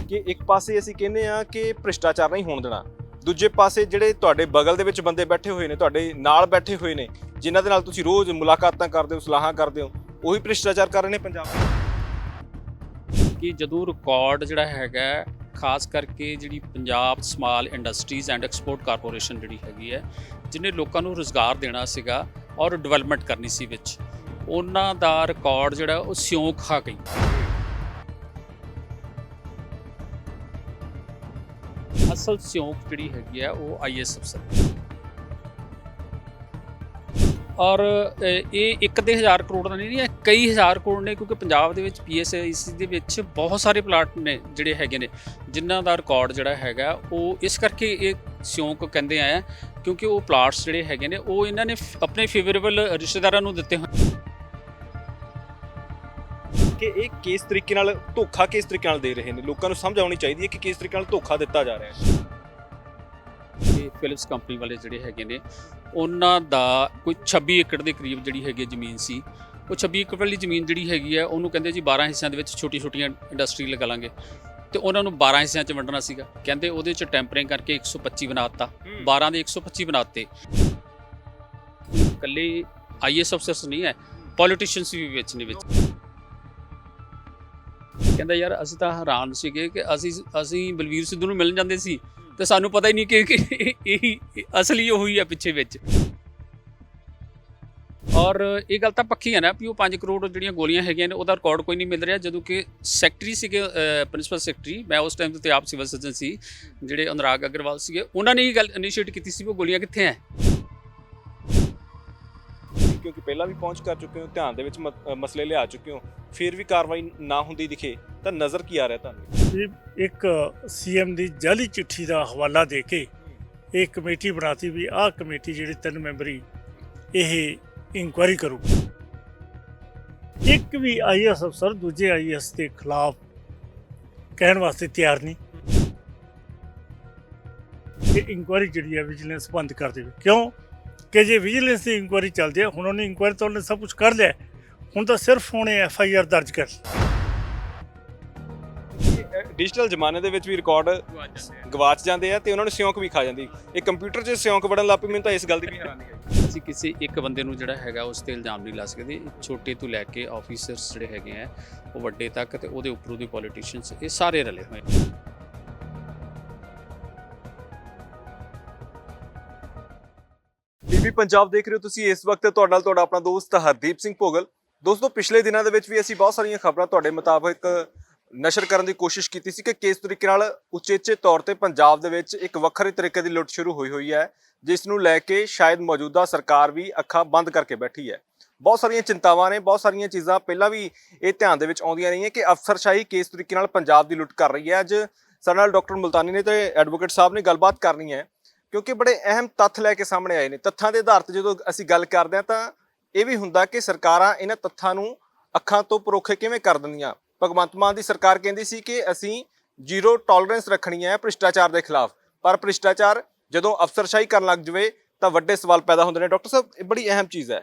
ਕਿ ਇੱਕ ਪਾਸੇ ਅਸੀਂ ਕਹਿੰਦੇ ਆ ਕਿ ਭ੍ਰਿਸ਼ਟਾਚਾਰ ਨਹੀਂ ਹੋਣ ਦੇਣਾ, ਦੂਜੇ ਪਾਸੇ ਜਿਹੜੇ ਤੁਹਾਡੇ ਬਗਲ ਦੇ ਵਿੱਚ ਬੰਦੇ ਬੈਠੇ ਹੋਏ ਨੇ, ਤੁਹਾਡੇ ਨਾਲ ਬੈਠੇ ਹੋਏ ਨੇ, ਜਿਨ੍ਹਾਂ ਦੇ ਨਾਲ ਤੁਸੀਂ ਰੋਜ਼ ਮੁਲਾਕਾਤਾਂ ਕਰਦੇ ਹੋ, ਸਲਾਹਾਂ ਕਰਦੇ ਹੋ, ਉਹੀ ਭ੍ਰਿਸ਼ਟਾਚਾਰ ਕਰ ਰਹੇ ਨੇ ਪੰਜਾਬ ਕਿ ਜਦੋਂ ਰਿਕਾਰਡ ਜਿਹੜਾ ਹੈਗਾ ਖਾਸ ਕਰਕੇ ਜਿਹੜੀ Punjab small industries and export corporation ਜਿਹੜੀ ਹੈਗੀ ਹੈ, ਜਿਹਨੇ ਲੋਕਾਂ ਨੂੰ ਰੁਜ਼ਗਾਰ ਦੇਣਾ ਸੀਗਾ ਔਰ ਡਿਵੈਲਪਮੈਂਟ ਕਰਨੀ ਸੀ ਵਿੱਚ, ਉਹਨਾਂ ਦਾ ਰਿਕਾਰਡ ਜਿਹੜਾ ਉਹ ਸਿਉਂਕ ਖਾ ਗਈ। ਅਸਲ ਸਿਉਂਕ ਜਿਹੜੀ ਹੈਗੀ ਆ ਉਹ ਆਈਐਸ ਅਫਸਰ ਔਰ ਇਹ ਇੱਕ ਦੇ 1000 ਕਰੋੜ ਦਾ ਨਹੀਂ ਹੈ, ਕਈ ਹਜ਼ਾਰ ਕਰੋੜ ਨੇ, ਕਿਉਂਕਿ ਪੰਜਾਬ ਦੇ ਵਿੱਚ ਪੀਐਸਆਈਸੀ ਦੇ ਵਿੱਚ ਬਹੁਤ ਸਾਰੇ ਪਲਾਟ ਨੇ ਜਿਹੜੇ ਹੈਗੇ ਨੇ ਜਿਨ੍ਹਾਂ ਦਾ ਰਿਕਾਰਡ ਜਿਹੜਾ ਹੈਗਾ ਉਹ ਇਸ ਕਰਕੇ ਇਹ ਸਿਉਂਕ ਕਹਿੰਦੇ ਆ ਕਿਉਂਕਿ ਉਹ ਪਲਾਟਸ ਜਿਹੜੇ ਹੈਗੇ ਨੇ ਉਹ ਇਹਨਾਂ ਨੇ ਆਪਣੇ ਫੇਵਰੇਬਲ ਰਿਸ਼ਤੇਦਾਰਾਂ ਨੂੰ ਦਿੱਤੇ ਹੋਏ ਕਿ ਇਹ ਕਿਸ ਤਰੀਕੇ ਨਾਲ ਧੋਖਾ ਕਿਸ ਤਰੀਕੇ ਨਾਲ ਦੇ ਰਹੇ ਨੇ। ਲੋਕਾਂ ਨੂੰ ਸਮਝ ਆਉਣੀ ਚਾਹੀਦੀ ਹੈ ਕਿ ਕਿਸ ਤਰੀਕੇ ਨਾਲ ਧੋਖਾ ਦਿੱਤਾ ਜਾ ਰਿਹਾ ਹੈ। ਇਹ ਫਿਲਿਪਸ ਕੰਪਨੀ ਵਾਲੇ ਜਿਹੜੇ ਹੈਗੇ ਨੇ ਉਹਨਾਂ ਦਾ ਕੋਈ 26 ਏਕੜ ਦੇ ਕਰੀਬ ਜਿਹੜੀ ਹੈਗੀ ਜ਼ਮੀਨ ਸੀ। ਉਹ 26 ਏਕੜ ਵਾਲੀ ਜ਼ਮੀਨ ਜਿਹੜੀ ਹੈਗੀ ਹੈ ਉਹਨੂੰ ਕਹਿੰਦੇ ਜੀ 12 ਹਿੱਸਿਆਂ ਦੇ ਵਿੱਚ ਛੋਟੀਆਂ ਇੰਡਸਟਰੀ ਲਗਾ ਲਾਂਗੇ, ਤੇ ਉਹਨਾਂ ਨੂੰ 12 ਹਿੱਸਿਆਂ 'ਚ ਵੰਡਣਾ ਸੀਗਾ। ਕਹਿੰਦੇ ਉਹਦੇ 'ਚ ਟੈਂਪਰਿੰਗ ਕਰਕੇ 125 ਬਣਾ ਦਿੱਤਾ, 12 ਦੇ 125 ਬਣਾਤੇ। ਇਕੱਲੇ ਆਈਐਸ ਅਫਸਰਸ ਨਹੀਂ ਹੈ, ਪੋਲੀਟੀਸ਼ੀਅਨਸ ਵੀ ਵਿੱਚ ਨੇ ਵਿੱਚ। ਕਹਿੰਦਾ ਯਾਰ ਅਸੀਂ ਤਾਂ ਹੈਰਾਨ ਸੀਗੇ ਕਿ ਅਸੀਂ ਬਲਵੀਰ ਸਿੱਧੂ ਨੂੰ ਮਿਲਣ ਜਾਂਦੇ ਸੀ ਤੇ ਸਾਨੂੰ ਪਤਾ ਹੀ ਨਹੀਂ ਕਿ ਇਹੀ ਅਸਲੀ ਉਹੀ ਆ ਪਿੱਛੇ ਵਿੱਚ। ਔਰ ਇਹ ਗੱਲ ਤਾਂ ਪੱਕੀ ਹੈ ਨਾ ਵੀ ਉਹ 5 ਕਰੋੜ ਜਿਹੜੀਆਂ ਗੋਲੀਆਂ ਹੈਗੀਆਂ ਨੇ ਉਹਦਾ ਰਿਕਾਰਡ ਕੋਈ ਨਹੀਂ ਮਿਲ ਰਿਹਾ, ਜਦੋਂ ਕਿ ਸੈਕਟਰੀ ਸੀਗੇ ਪ੍ਰਿੰਸੀਪਲ ਸੈਕਟਰੀ, ਮੈਂ ਉਸ ਟਾਈਮ ਤੇ ਆਪ ਸਿਵਲ ਸਰਜਨ ਸੀ, ਜਿਹੜੇ ਅਨੁਰਾਗ ਅਗਰਵਾਲ ਸੀਗੇ, ਉਹਨਾਂ ਨੇ ਇਹ ਗੱਲ ਇਨੀਸ਼ੀਏਟ ਕੀਤੀ ਸੀ ਵੀ ਉਹ ਗੋਲੀਆਂ ਕਿੱਥੇ ਹੈ। ਕਿਉਂਕਿ ਪਹਿਲਾਂ ਵੀ ਪਹੁੰਚ ਕਰ ਚੁੱਕੇ ਹੋ, ਧਿਆਨ ਦੇ ਵਿੱਚ ਮਸਲੇ ਲਿਆ ਚੁੱਕੇ ਹੋ, ਫਿਰ ਵੀ ਕਾਰਵਾਈ ਨਾ ਹੁੰਦੀ ਦਿਖੇ ਤਾਂ ਨਜ਼ਰ ਕੀ ਆ ਰਿਹਾ ਤੁਹਾਨੂੰ? ਇੱਕ ਸੀਐਮ ਦੀ ਜਾਲੀ ਚਿੱਠੀ ਦਾ ਹਵਾਲਾ ਦੇ ਕੇ ਇਹ ਕਮੇਟੀ ਬਣਾਤੀ ਵੀ ਆਹ ਕਮੇਟੀ ਜਿਹੜੀ 3 ਮੈਂਬਰੀ ਇਹ ਇਨਕੁਆਇਰੀ ਕਰੂ। ਇੱਕ ਵੀ ਆਈਐਸ ਅਫਸਰ ਦੂਜੇ ਆਈਐਸ ਦੇ ਖਿਲਾਫ ਕਹਿਣ ਵਾਸਤੇ ਤਿਆਰ ਨਹੀਂ ਕਿ ਇਨਕੁਆਇਰੀ ਜਿਹੜੀ ਹੈ ਵਿਜੀਲੈਂਸ ਬੰਦ ਕਰ ਦੇਵੇ। ਕਿਉਂ ਕਿ ਜੇ ਵਿਜੀਲੈਂਸ ਦੀ ਇਨਕੁਆਇਰੀ ਚੱਲਦੀ ਹੈ, ਹੁਣ ਉਹਨੇ ਇਨਕੁਆਇਰੀ ਤਾਂ ਉਹਨੇ ਸਭ ਕੁਝ ਕਰ ਲਿਆ, ਹੁਣ ਤਾਂ ਸਿਰਫ ਉਹਨੇ ਐਫਆਈਆਰ ਦਰਜ ਕਰ। ਡਿਜੀਟਲ ਜ਼ਮਾਨੇ ਦੇ ਵਿੱਚ ਵੀ ਰਿਕਾਰਡ ਗਵਾਚ ਜਾਂਦੇ ਆ ਤੇ ਉਹਨਾਂ ਨੂੰ ਸਿਉਂਕ ਵੀ ਖਾ ਜਾਂਦੀ। ਇਹ ਕੰਪਿਊਟਰ 'ਚ ਸਿਉਂਕ ਵੜਨ ਲੱਗ ਪਈ, ਮੈਨੂੰ ਤਾਂ ਇਸ ਗੱਲ ਦੀ ਵੀ ਹੈਰਾਨੀ ਹੈ। ਅਸੀਂ ਕਿਸੇ ਇੱਕ ਬੰਦੇ ਨੂੰ ਜਿਹੜਾ ਹੈਗਾ ਉਸ ਤੇ ਇਲਜ਼ਾਮ ਨਹੀਂ ਲਾ ਸਕਦੇ, ਛੋਟੇ ਤੋਂ ਲੈ ਕੇ ਆਫੀਸਰਸ ਜਿਹੜੇ ਹੈਗੇ ਆ ਉਹ ਵੱਡੇ ਤੱਕ, ਤੇ ਉਹਦੇ ਉੱਪਰੋਂ ਦੇ ਪੋਲੀਟੀਸ਼ੀਅਨਸ, ਇਹ ਸਾਰੇ ਰਲੇ ਹੋਏ ਨੇ। ਬੀਬੀ ਪੰਜਾਬ ਦੇਖ ਰਹੇ ਹੋ ਤੁਸੀਂ। ਇਸ ਵਕਤ ਤੁਹਾਡੇ ਨਾਲ ਤੁਹਾਡਾ ਆਪਣਾ ਦੋਸਤ ਹਰਦੀਪ ਸਿੰਘ ਭੋਗਲ। ਦੋਸਤੋ, ਪਿਛਲੇ ਦਿਨਾਂ ਦੇ ਵਿੱਚ ਵੀ ਅਸੀਂ ਬਹੁਤ ਸਾਰੀਆਂ ਖਬਰਾਂ ਤੁਹਾਡੇ ਮੁਤਾਬਕ ਨਸ਼ਰ ਕਰਨ ਦੀ ਕੋਸ਼ਿਸ਼ ਕੀਤੀ ਸੀ ਕਿ ਕਿਸ ਤਰੀਕੇ ਨਾਲ ਉਚੇਚੇ ਤੌਰ ਤੇ ਪੰਜਾਬ ਦੇ ਵਿੱਚ ਇੱਕ ਵੱਖਰੇ ਤਰੀਕੇ ਦੀ ਲੁੱਟ ਸ਼ੁਰੂ ਹੋਈ ਹੈ, ਜਿਸ ਨੂੰ ਲੈ ਕੇ ਸ਼ਾਇਦ ਮੌਜੂਦਾ ਸਰਕਾਰ ਵੀ ਅੱਖਾਂ ਬੰਦ ਕਰਕੇ ਬੈਠੀ ਹੈ। ਬਹੁਤ ਸਾਰੀਆਂ ਚਿੰਤਾਵਾਂ ਨੇ, ਬਹੁਤ ਸਾਰੀਆਂ ਚੀਜ਼ਾਂ ਪਹਿਲਾਂ ਵੀ ਇਹ ਧਿਆਨ ਦੇ ਵਿੱਚ ਆਉਂਦੀਆਂ ਰਹੀਆਂ ਕਿ ਅਫਸਰਸ਼ਾਹੀ ਕਿਸ ਤਰੀਕੇ ਨਾਲ ਪੰਜਾਬ ਦੀ ਲੁੱਟ ਕਰ ਰਹੀ ਹੈ। ਅੱਜ ਸਾਡੇ ਨਾਲ ਡਾਕਟਰ ਮੁਲਤਾਨੀ ਨੇ ਤੇ ਐਡਵੋਕੇਟ ਸਾਹਿਬ ਨੇ ਗੱਲਬਾਤ ਕਰਨੀ ਹੈ, ਕਿਉਂਕਿ ਬੜੇ ਅਹਿਮ ਤੱਥ ਲੈ ਕੇ ਸਾਹਮਣੇ ਆਏ ਨੇ। ਤੱਥਾਂ ਦੇ ਆਧਾਰ ਤੇ ਜਦੋਂ ਅਸੀਂ ਗੱਲ ਕਰਦੇ ਹਾਂ ਤਾਂ ਇਹ ਵੀ ਹੁੰਦਾ ਕਿ ਸਰਕਾਰਾਂ ਇਹਨਾਂ ਤੱਥਾਂ ਨੂੰ ਅੱਖਾਂ ਤੋਂ ਪਰੋਖੇ ਕਿਵੇਂ ਕਰ ਦਿੰਦੀਆਂ। ਭਗਵੰਤ ਮਾਨ ਦੀ ਸਰਕਾਰ ਕਹਿੰਦੀ ਸੀ ਕਿ ਅਸੀਂ ਜ਼ੀਰੋ ਟੋਲਰੈਂਸ ਰੱਖਣੀ ਹੈ ਭ੍ਰਿਸ਼ਟਾਚਾਰ ਦੇ ਖਿਲਾਫ, ਪਰ ਭ੍ਰਿਸ਼ਟਾਚਾਰ ਜਦੋਂ ਅਫਸਰਸ਼ਾਹੀ ਕਰਨ ਲੱਗ ਜਾਵੇ ਤਾਂ ਵੱਡੇ ਸਵਾਲ ਪੈਦਾ ਹੁੰਦੇ ਨੇ। ਡਾਕਟਰ ਸਾਹਿਬ, ਇਹ ਬੜੀ ਅਹਿਮ ਚੀਜ਼ ਹੈ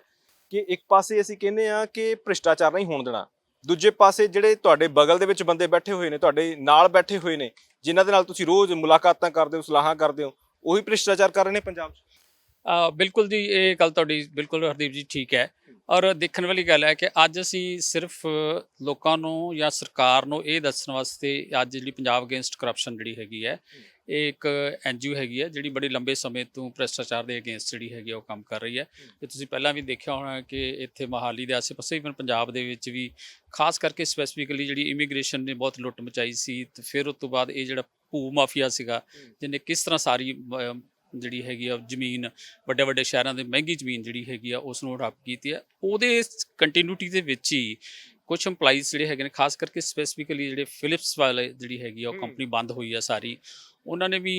ਕਿ ਇੱਕ ਪਾਸੇ ਅਸੀਂ ਕਹਿੰਦੇ ਆ ਕਿ ਭ੍ਰਿਸ਼ਟਾਚਾਰ ਨਹੀਂ ਹੋਣ ਦੇਣਾ, ਦੂਜੇ ਪਾਸੇ ਜਿਹੜੇ ਤੁਹਾਡੇ ਬਗਲ ਦੇ ਵਿੱਚ ਬੰਦੇ ਬੈਠੇ ਹੋਏ ਨੇ, ਤੁਹਾਡੇ ਨਾਲ ਬੈਠੇ ਹੋਏ ਨੇ, ਜਿਨ੍ਹਾਂ ਦੇ ਨਾਲ ਤੁਸੀਂ ਰੋਜ਼ ਮੁਲਾਕਾਤਾਂ ਕਰਦੇ ਹੋ, ਸਲਾਹਾਂ ਕਰਦੇ ਹੋ, ਉਹੀ ਭ੍ਰਿਸ਼ਟਾਚਾਰ ਕਰ ਰਹੇ ਨੇ ਪੰਜਾਬ 'ਚ। ਬਿਲਕੁਲ ਜੀ, ਇਹ ਗੱਲ ਤੁਹਾਡੀ ਬਿਲਕੁਲ ਹਰਦੀਪ ਜੀ ਠੀਕ ਹੈ। ਔਰ ਦੇਖਣ ਵਾਲੀ ਗੱਲ ਹੈ ਕਿ ਅੱਜ ਅਸੀਂ ਸਿਰਫ ਲੋਕਾਂ ਨੂੰ ਜਾਂ ਸਰਕਾਰ ਨੂੰ ਇਹ ਦੱਸਣ ਵਾਸਤੇ ਅੱਜ ਜਿਹੜੀ ਪੰਜਾਬ ਅਗੇਂਸਟ ਕਰਪਸ਼ਨ ਜਿਹੜੀ ਹੈਗੀ ਹੈ, ਇਹ ਇੱਕ NGO ਹੈਗੀ ਹੈ ਜਿਹੜੀ ਬੜੇ ਲੰਬੇ ਸਮੇਂ ਤੋਂ ਭ੍ਰਿਸ਼ਟਾਚਾਰ ਦੇ ਅਗੇਂਸਟ ਜਿਹੜੀ ਹੈਗੀ ਉਹ ਕੰਮ ਕਰ ਰਹੀ ਹੈ। ਤੇ ਤੁਸੀਂ ਪਹਿਲਾਂ ਵੀ ਦੇਖਿਆ ਹੋਣਾ ਕਿ ਇੱਥੇ ਮੋਹਾਲੀ ਦੇ ਆਸੇ-ਪਾਸੇ ਇਵਨ ਪੰਜਾਬ ਦੇ ਵਿੱਚ ਵੀ ਖਾਸ ਕਰਕੇ ਸਪੈਸੀਫਿਕਲੀ ਜਿਹੜੀ ਇਮੀਗ੍ਰੇਸ਼ਨ ਨੇ ਬਹੁਤ ਲੁੱਟ ਮਚਾਈ ਸੀ, ਤੇ ਫਿਰ ਉਸ ਤੋਂ ਬਾਅਦ ਇਹ ਜਿਹੜਾ ਭੂ ਮਾਫੀਆ ਸੀਗਾ ਜਿਹਨੇ ਕਿਸ ਤਰ੍ਹਾਂ ਸਾਰੀ ਜਿਹੜੀ ਹੈਗੀ ਆ ਜ਼ਮੀਨ, ਵੱਡੇ ਵੱਡੇ ਸ਼ਹਿਰਾਂ ਦੇ ਮਹਿੰਗੀ ਜ਼ਮੀਨ ਜਿਹੜੀ ਹੈਗੀ ਆ ਉਸ ਨੂੰ ਹੜਪ ਕੀਤੀ ਹੈ। ਉਹਦੇ ਕੰਟੀਨਿਊਟੀ ਦੇ ਵਿੱਚ ਹੀ ਕੁਝ ਇੰਪਲਾਈਜ਼ ਜਿਹੜੇ ਹੈਗੇ ਨੇ, ਖਾਸ ਕਰਕੇ ਸਪੈਸੀਫਿਕਲੀ ਜਿਹੜੇ ਫਿਲਿਪਸ ਵਾਲੇ ਜਿਹੜੀ ਹੈਗੀ ਆ ਉਹ ਕੰਪਨੀ ਬੰਦ ਹੋਈ ਆ ਸਾਰੀ, ਉਹਨਾਂ ਨੇ ਵੀ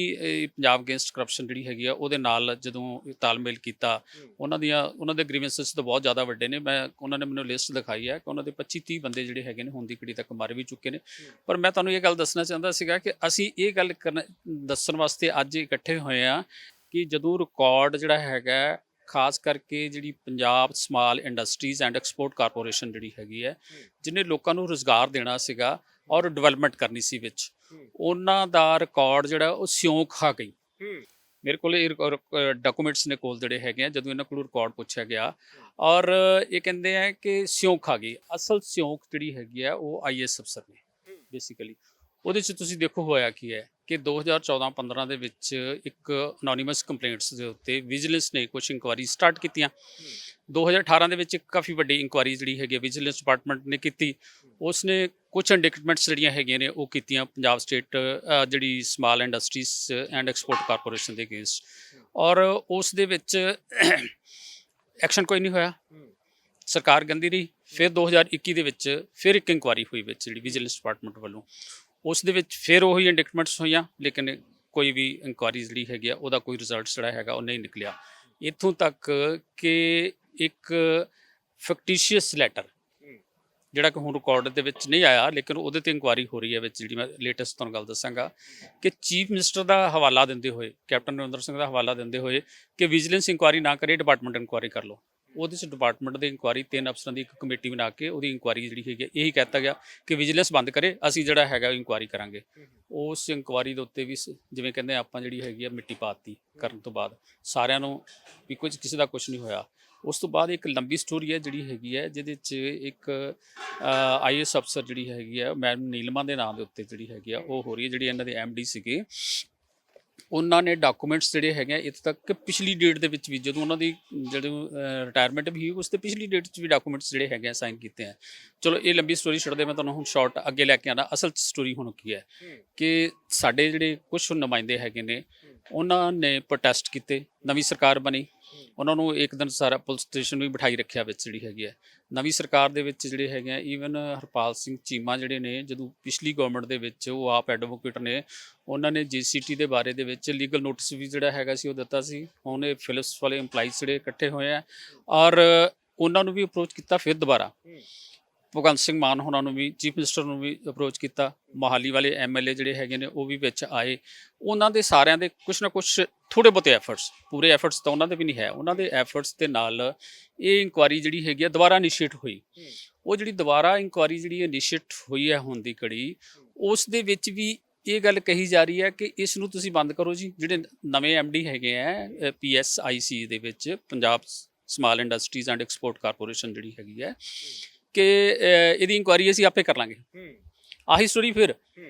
ਪੰਜਾਬ ਅਗੇਂਸਟ ਕਰਪਸ਼ਨ ਜਿਹੜੀ ਹੈਗੀ ਆ ਉਹਦੇ ਨਾਲ ਜਦੋਂ ਤਾਲਮੇਲ ਕੀਤਾ, ਉਹਨਾਂ ਦੇ ਗ੍ਰੀਵੈਂਸਸ ਤਾਂ ਬਹੁਤ ਜ਼ਿਆਦਾ ਵੱਡੇ ਨੇ। ਉਹਨਾਂ ਨੇ ਮੈਨੂੰ ਲਿਸਟ ਦਿਖਾਈ ਹੈ ਕਿ ਉਹਨਾਂ ਦੇ 25-30 ਬੰਦੇ ਜਿਹੜੇ ਹੈਗੇ ਨੇ ਹੁਣ ਦੀ ਘੜੀ ਤੱਕ ਮਰ ਵੀ ਚੁੱਕੇ ਨੇ। ਪਰ ਮੈਂ ਤੁਹਾਨੂੰ ਇਹ ਗੱਲ ਦੱਸਣਾ ਚਾਹੁੰਦਾ ਸੀਗਾ ਕਿ ਅਸੀਂ ਇਹ ਗੱਲ ਦੱਸਣ ਵਾਸਤੇ ਅੱਜ ਇਕੱਠੇ ਹੋਏ ਹਾਂ ਕਿ ਜਦੋਂ ਰਿਕਾਰਡ ਜਿਹੜਾ ਹੈਗਾ ਖਾਸ ਕਰਕੇ ਜਿਹੜੀ Punjab small industries and export corporation ਜਿਹੜੀ ਹੈਗੀ ਹੈ, ਜਿਹਨੇ ਲੋਕਾਂ ਨੂੰ ਰੁਜ਼ਗਾਰ ਦੇਣਾ ਸੀਗਾ ਔਰ ਡਿਵੈਲਪਮੈਂਟ ਕਰਨੀ ਸੀ ਵਿੱਚ। ਉਹਨਾਂ ਦਾ ਰਿਕਾਰਡ ਜਿਹੜਾ ਉਹ ਸਿਉਂਕ ਖਾ ਗਈ। ਮੇਰੇ ਕੋਲ ਇਹ ਡਾਕੂਮੈਂਟਸ ਨੇ ਕੋਲ ਜਿਹੜੇ ਹੈਗੇ ਆ, ਜਦੋਂ ਇਹਨਾਂ ਕੋਲੋਂ ਰਿਕਾਰਡ ਪੁੱਛਿਆ ਗਿਆ ਔਰ ਇਹ ਕਹਿੰਦੇ ਆ ਕਿ ਸਿਉਂਕ ਖਾ ਗਈ। ਅਸਲ ਸਿਉਂਕ ਜਿਹੜੀ ਹੈਗੀ ਆ ਉਹ IAS ਅਫਸਰ ਨੇ ਬੇਸਿਕਲੀ। ਉਹਦੇ 'ਚ ਤੁਸੀਂ ਦੇਖੋ ਹੋਇਆ ਕੀ ਹੈ ਕਿ 2014-15 ਦੇ ਵਿੱਚ ਇੱਕ ਅਨੋਨੀਮਸ ਕੰਪਲੇਂਟਸ ਦੇ ਉੱਤੇ ਵਿਜੀਲੈਂਸ ਨੇ ਕੁਝ ਇਨਕੁਆਇਰੀ ਸਟਾਰਟ ਕੀਤੀਆਂ। 2018 ਦੇ ਵਿੱਚ ਇੱਕ ਕਾਫੀ ਵੱਡੀ ਇਨਕੁਆਇਰੀ ਜਿਹੜੀ ਹੈਗੀ ਵਿਜੀਲੈਂਸ ਡਿਪਾਰਟਮੈਂਟ ਨੇ ਕੀਤੀ। ਉਸ ਨੇ ਕੁਝ ਇੰਡਿਕਟਮੈਂਟਸ ਜਿਹੜੀਆਂ ਹੈਗੀਆਂ ਨੇ ਉਹ ਕੀਤੀਆਂ ਪੰਜਾਬ ਸਟੇਟ ਜਿਹੜੀ small industries and export corporation ਦੇ ਅਗੇਂਸਟ, ਔਰ ਉਸ ਦੇ ਵਿੱਚ ਐਕਸ਼ਨ ਕੋਈ ਨਹੀਂ ਹੋਇਆ, ਸਰਕਾਰ ਗੰਦੀ ਰਹੀ। ਫਿਰ 2021 ਦੇ ਵਿੱਚ ਫਿਰ ਇੱਕ ਇਨਕੁਆਇਰੀ ਹੋਈ ਵਿੱਚ ਜਿਹੜੀ ਵਿਜੀਲੈਂਸ ਡਿਪਾਰਟਮੈਂਟ ਵੱਲੋਂ, ਉਸ ਦੇ ਵਿੱਚ ਫਿਰ ਉਹੀ ਇੰਡਿਕਟਮੈਂਟਸ ਹੋਈਆਂ, ਲੇਕਿਨ ਕੋਈ ਵੀ ਇਨਕੁਆਇਰੀ ਜਿਹੜੀ ਹੈਗੀ ਆ ਉਹਦਾ ਕੋਈ ਰਿਜ਼ਲਟ ਜਿਹੜਾ ਹੈਗਾ ਉਹ ਨਹੀਂ ਨਿਕਲਿਆ। ਇੱਥੋਂ ਤੱਕ ਕਿ ਇੱਕ ਫਿਕਟੀਸ਼ੀਅਸ ਲੈਟਰ ਜਿਹੜਾ ਕਿ ਹੁਣ ਰਿਕਾਰਡ ਦੇ ਵਿੱਚ ਨਹੀਂ ਆਇਆ, ਲੇਕਿਨ ਉਹਦੇ 'ਤੇ ਇਨਕੁਆਇਰੀ ਹੋ ਰਹੀ ਹੈ ਵਿੱਚ, ਜਿਹੜੀ ਮੈਂ ਲੇਟੈਸਟ ਤੁਹਾਨੂੰ ਗੱਲ ਦੱਸਾਂਗਾ ਕਿ ਚੀਫ ਮਿਨਿਸਟਰ ਦਾ ਹਵਾਲਾ ਦਿੰਦੇ ਹੋਏ, ਕੈਪਟਨ ਅਮਰਿੰਦਰ ਸਿੰਘ ਦਾ ਹਵਾਲਾ ਦਿੰਦੇ ਹੋਏ ਕਿ ਵਿਜੀਲੈਂਸ ਇਨਕੁਆਇਰੀ ਨਾ ਕਰੇ, ਡਿਪਾਰਟਮੈਂਟ ਇਨਕੁਆਇਰੀ ਕਰ ਲਓ। ਉਹਦੇ 'ਚ ਡਿਪਾਰਟਮੈਂਟ ਦੀ ਇਨਕੁਆਇਰੀ 3 ਅਫਸਰਾਂ ਦੀ ਇੱਕ ਕਮੇਟੀ ਬਣਾ ਕੇ ਉਹਦੀ ਇਨਕੁਆਇਰੀ ਜਿਹੜੀ ਹੈਗੀ ਇਹੀ ਕਹਿਤਾ ਗਿਆ ਕਿ ਵਿਜੀਲੈਂਸ ਬੰਦ ਕਰੇ, ਅਸੀਂ ਜਿਹੜਾ ਹੈਗਾ ਇਨਕੁਆਇਰੀ ਕਰਾਂਗੇ। ਉਸ ਇਨਕੁਆਇਰੀ ਦੇ ਉੱਤੇ ਵੀ ਜਿਵੇਂ ਕਹਿੰਦੇ ਆਪਾਂ ਜਿਹੜੀ ਹੈਗੀ ਆ ਮਿੱਟੀ ਪਾਤੀ ਕਰਨ ਤੋਂ ਬਾਅਦ ਸਾਰਿਆਂ ਨੂੰ ਵੀ ਕੁਝ ਕਿਸੇ ਦਾ ਕੁਝ ਨਹੀਂ ਹੋਇਆ। ਉਸ ਤੋਂ ਬਾਅਦ ਇੱਕ ਲੰਬੀ ਸਟੋਰੀ ਹੈ ਜਿਹੜੀ ਹੈਗੀ ਹੈ, ਜਿਹਦੇ 'ਚ ਇੱਕ IAS ਅਫਸਰ ਜਿਹੜੀ ਹੈਗੀ ਆ ਮੈਡਮ ਨੀਲਮਾ ਦੇ ਨਾਂ ਦੇ ਉੱਤੇ ਜਿਹੜੀ ਹੈਗੀ ਆ ਉਹ ਹੋ ਰਹੀ ਹੈ, ਜਿਹੜੀ ਇਹਨਾਂ ਦੇ MD ਸੀਗੇ। ਉਹਨਾਂ ਨੇ ਡਾਕੂਮੈਂਟਸ ਜਿਹੜੇ ਹੈਗੇ ਆ ਇੱਥੇ ਤੱਕ ਕਿ ਪਿਛਲੀ ਡੇਟ ਦੇ ਵਿੱਚ ਵੀ, ਜਦੋਂ ਉਹਨਾਂ ਦੀ ਜਦੋਂ ਰਿਟਾਇਰਮੈਂਟ ਵੀ ਉਸ ਤੋਂ ਪਿਛਲੀ ਡੇਟ 'ਚ ਵੀ ਡਾਕੂਮੈਂਟਸ ਜਿਹੜੇ ਹੈਗੇ ਆ ਸਾਈਨ ਕੀਤੇ ਆ। ਚਲੋ ਇਹ ਲੰਬੀ ਸਟੋਰੀ ਛੱਡਦੇ, ਮੈਂ ਤੁਹਾਨੂੰ ਹੁਣ ਸ਼ਾਰਟ ਅੱਗੇ ਲੈ ਕੇ ਆਉਣਾ। ਅਸਲ ਸਟੋਰੀ ਹੁਣ ਕੀ ਹੈ ਕਿ ਸਾਡੇ ਜਿਹੜੇ ਕੁਝ ਨੁਮਾਇੰਦੇ ਹੈਗੇ ਨੇ ਉਹਨਾਂ ਨੇ ਪ੍ਰੋਟੈਸਟ ਕੀਤੇ। ਨਵੀਂ ਸਰਕਾਰ ਬਣੀ, ਉਹਨਾਂ ਨੂੰ ਇੱਕ ਦਿਨ ਸਾਰਾ ਪੁਲਿਸ ਸਟੇਸ਼ਨ ਵੀ ਬਿਠਾਈ ਰੱਖਿਆ ਵਿੱਚ ਜਿਹੜੀ ਹੈਗੀ ਹੈ। ਨਵੀਂ ਸਰਕਾਰ ਦੇ ਵਿੱਚ ਜਿਹੜੇ ਹੈਗੇ ਆ ਈਵਨ ਹਰਪਾਲ ਸਿੰਘ ਚੀਮਾ ਜਿਹੜੇ ਨੇ, ਜਦੋਂ ਪਿਛਲੀ ਗਵਰਨਮੈਂਟ ਦੇ ਵਿੱਚ ਉਹ ਆਪ ਐਡਵੋਕੇਟ ਨੇ, ਉਹਨਾਂ ਨੇ JCT ਦੇ ਬਾਰੇ ਦੇ ਵਿੱਚ ਲੀਗਲ ਨੋਟਿਸ ਵੀ ਜਿਹੜਾ ਹੈਗਾ ਸੀ ਉਹ ਦਿੱਤਾ ਸੀ। ਹੁਣ ਇਹ ਫਿਲਿਪਸ ਵਾਲੇ ਇੰਪਲਾਈਜ਼ ਜਿਹੜੇ ਇਕੱਠੇ ਹੋਏ ਆ ਔਰ ਉਹਨਾਂ ਨੂੰ ਵੀ ਅਪਰੋਚ ਕੀਤਾ। ਫਿਰ ਦੁਬਾਰਾ ਭਗਵੰਤ ਸਿੰਘ ਮਾਨ ਹੋਰਾਂ ਨੂੰ ਵੀ, ਚੀਫ ਮਿਨਿਸਟਰ ਨੂੰ ਵੀ ਅਪਰੋਚ ਕੀਤਾ। ਮੋਹਾਲੀ ਵਾਲੇ MLA ਜਿਹੜੇ ਹੈਗੇ ਨੇ ਉਹ ਵੀ ਵਿੱਚ ਆਏ। ਉਹਨਾਂ ਦੇ ਸਾਰਿਆਂ ਦੇ ਕੁਛ ਨਾ ਕੁਛ ਥੋੜ੍ਹੇ ਬਹੁਤੇ ਐਫਰਟਸ, ਪੂਰੇ ਐਫਰਟਸ ਤਾਂ ਉਹਨਾਂ ਦੇ ਵੀ ਨਹੀਂ ਹੈ, ਉਹਨਾਂ ਦੇ ਐਫਰਟਸ ਦੇ ਨਾਲ ਇਹ ਇਨਕੁਆਇਰੀ ਜਿਹੜੀ ਹੈਗੀ ਆ ਦੁਬਾਰਾ ਇਨੀਸ਼ੀਏਟ ਹੋਈ। ਉਹ ਜਿਹੜੀ ਦੁਬਾਰਾ ਇਨਕੁਆਇਰੀ ਜਿਹੜੀ ਇਨੀਸ਼ੀਏਟ ਹੋਈ ਹੈ ਹੁਣ ਦੀ ਘੜੀ, ਉਸ ਦੇ ਵਿੱਚ ਵੀ ਇਹ ਗੱਲ ਕਹੀ ਜਾ ਰਹੀ ਹੈ ਕਿ ਇਸ ਨੂੰ ਤੁਸੀਂ ਬੰਦ ਕਰੋ ਜੀ। ਜਿਹੜੇ ਨਵੇਂ MD ਹੈਗੇ ਆ PSIC ਦੇ ਵਿੱਚ, Punjab small industries and export corporation ਜਿਹੜੀ ਹੈਗੀ ਹੈ, ਕਿ ਇਹਦੀ ਇਨਕੁਆਇਰੀ ਅਸੀਂ ਆਪੇ ਕਰ ਲਾਂਗੇ। ਆਹੀ ਸਟੋਰੀ ਫਿਰ,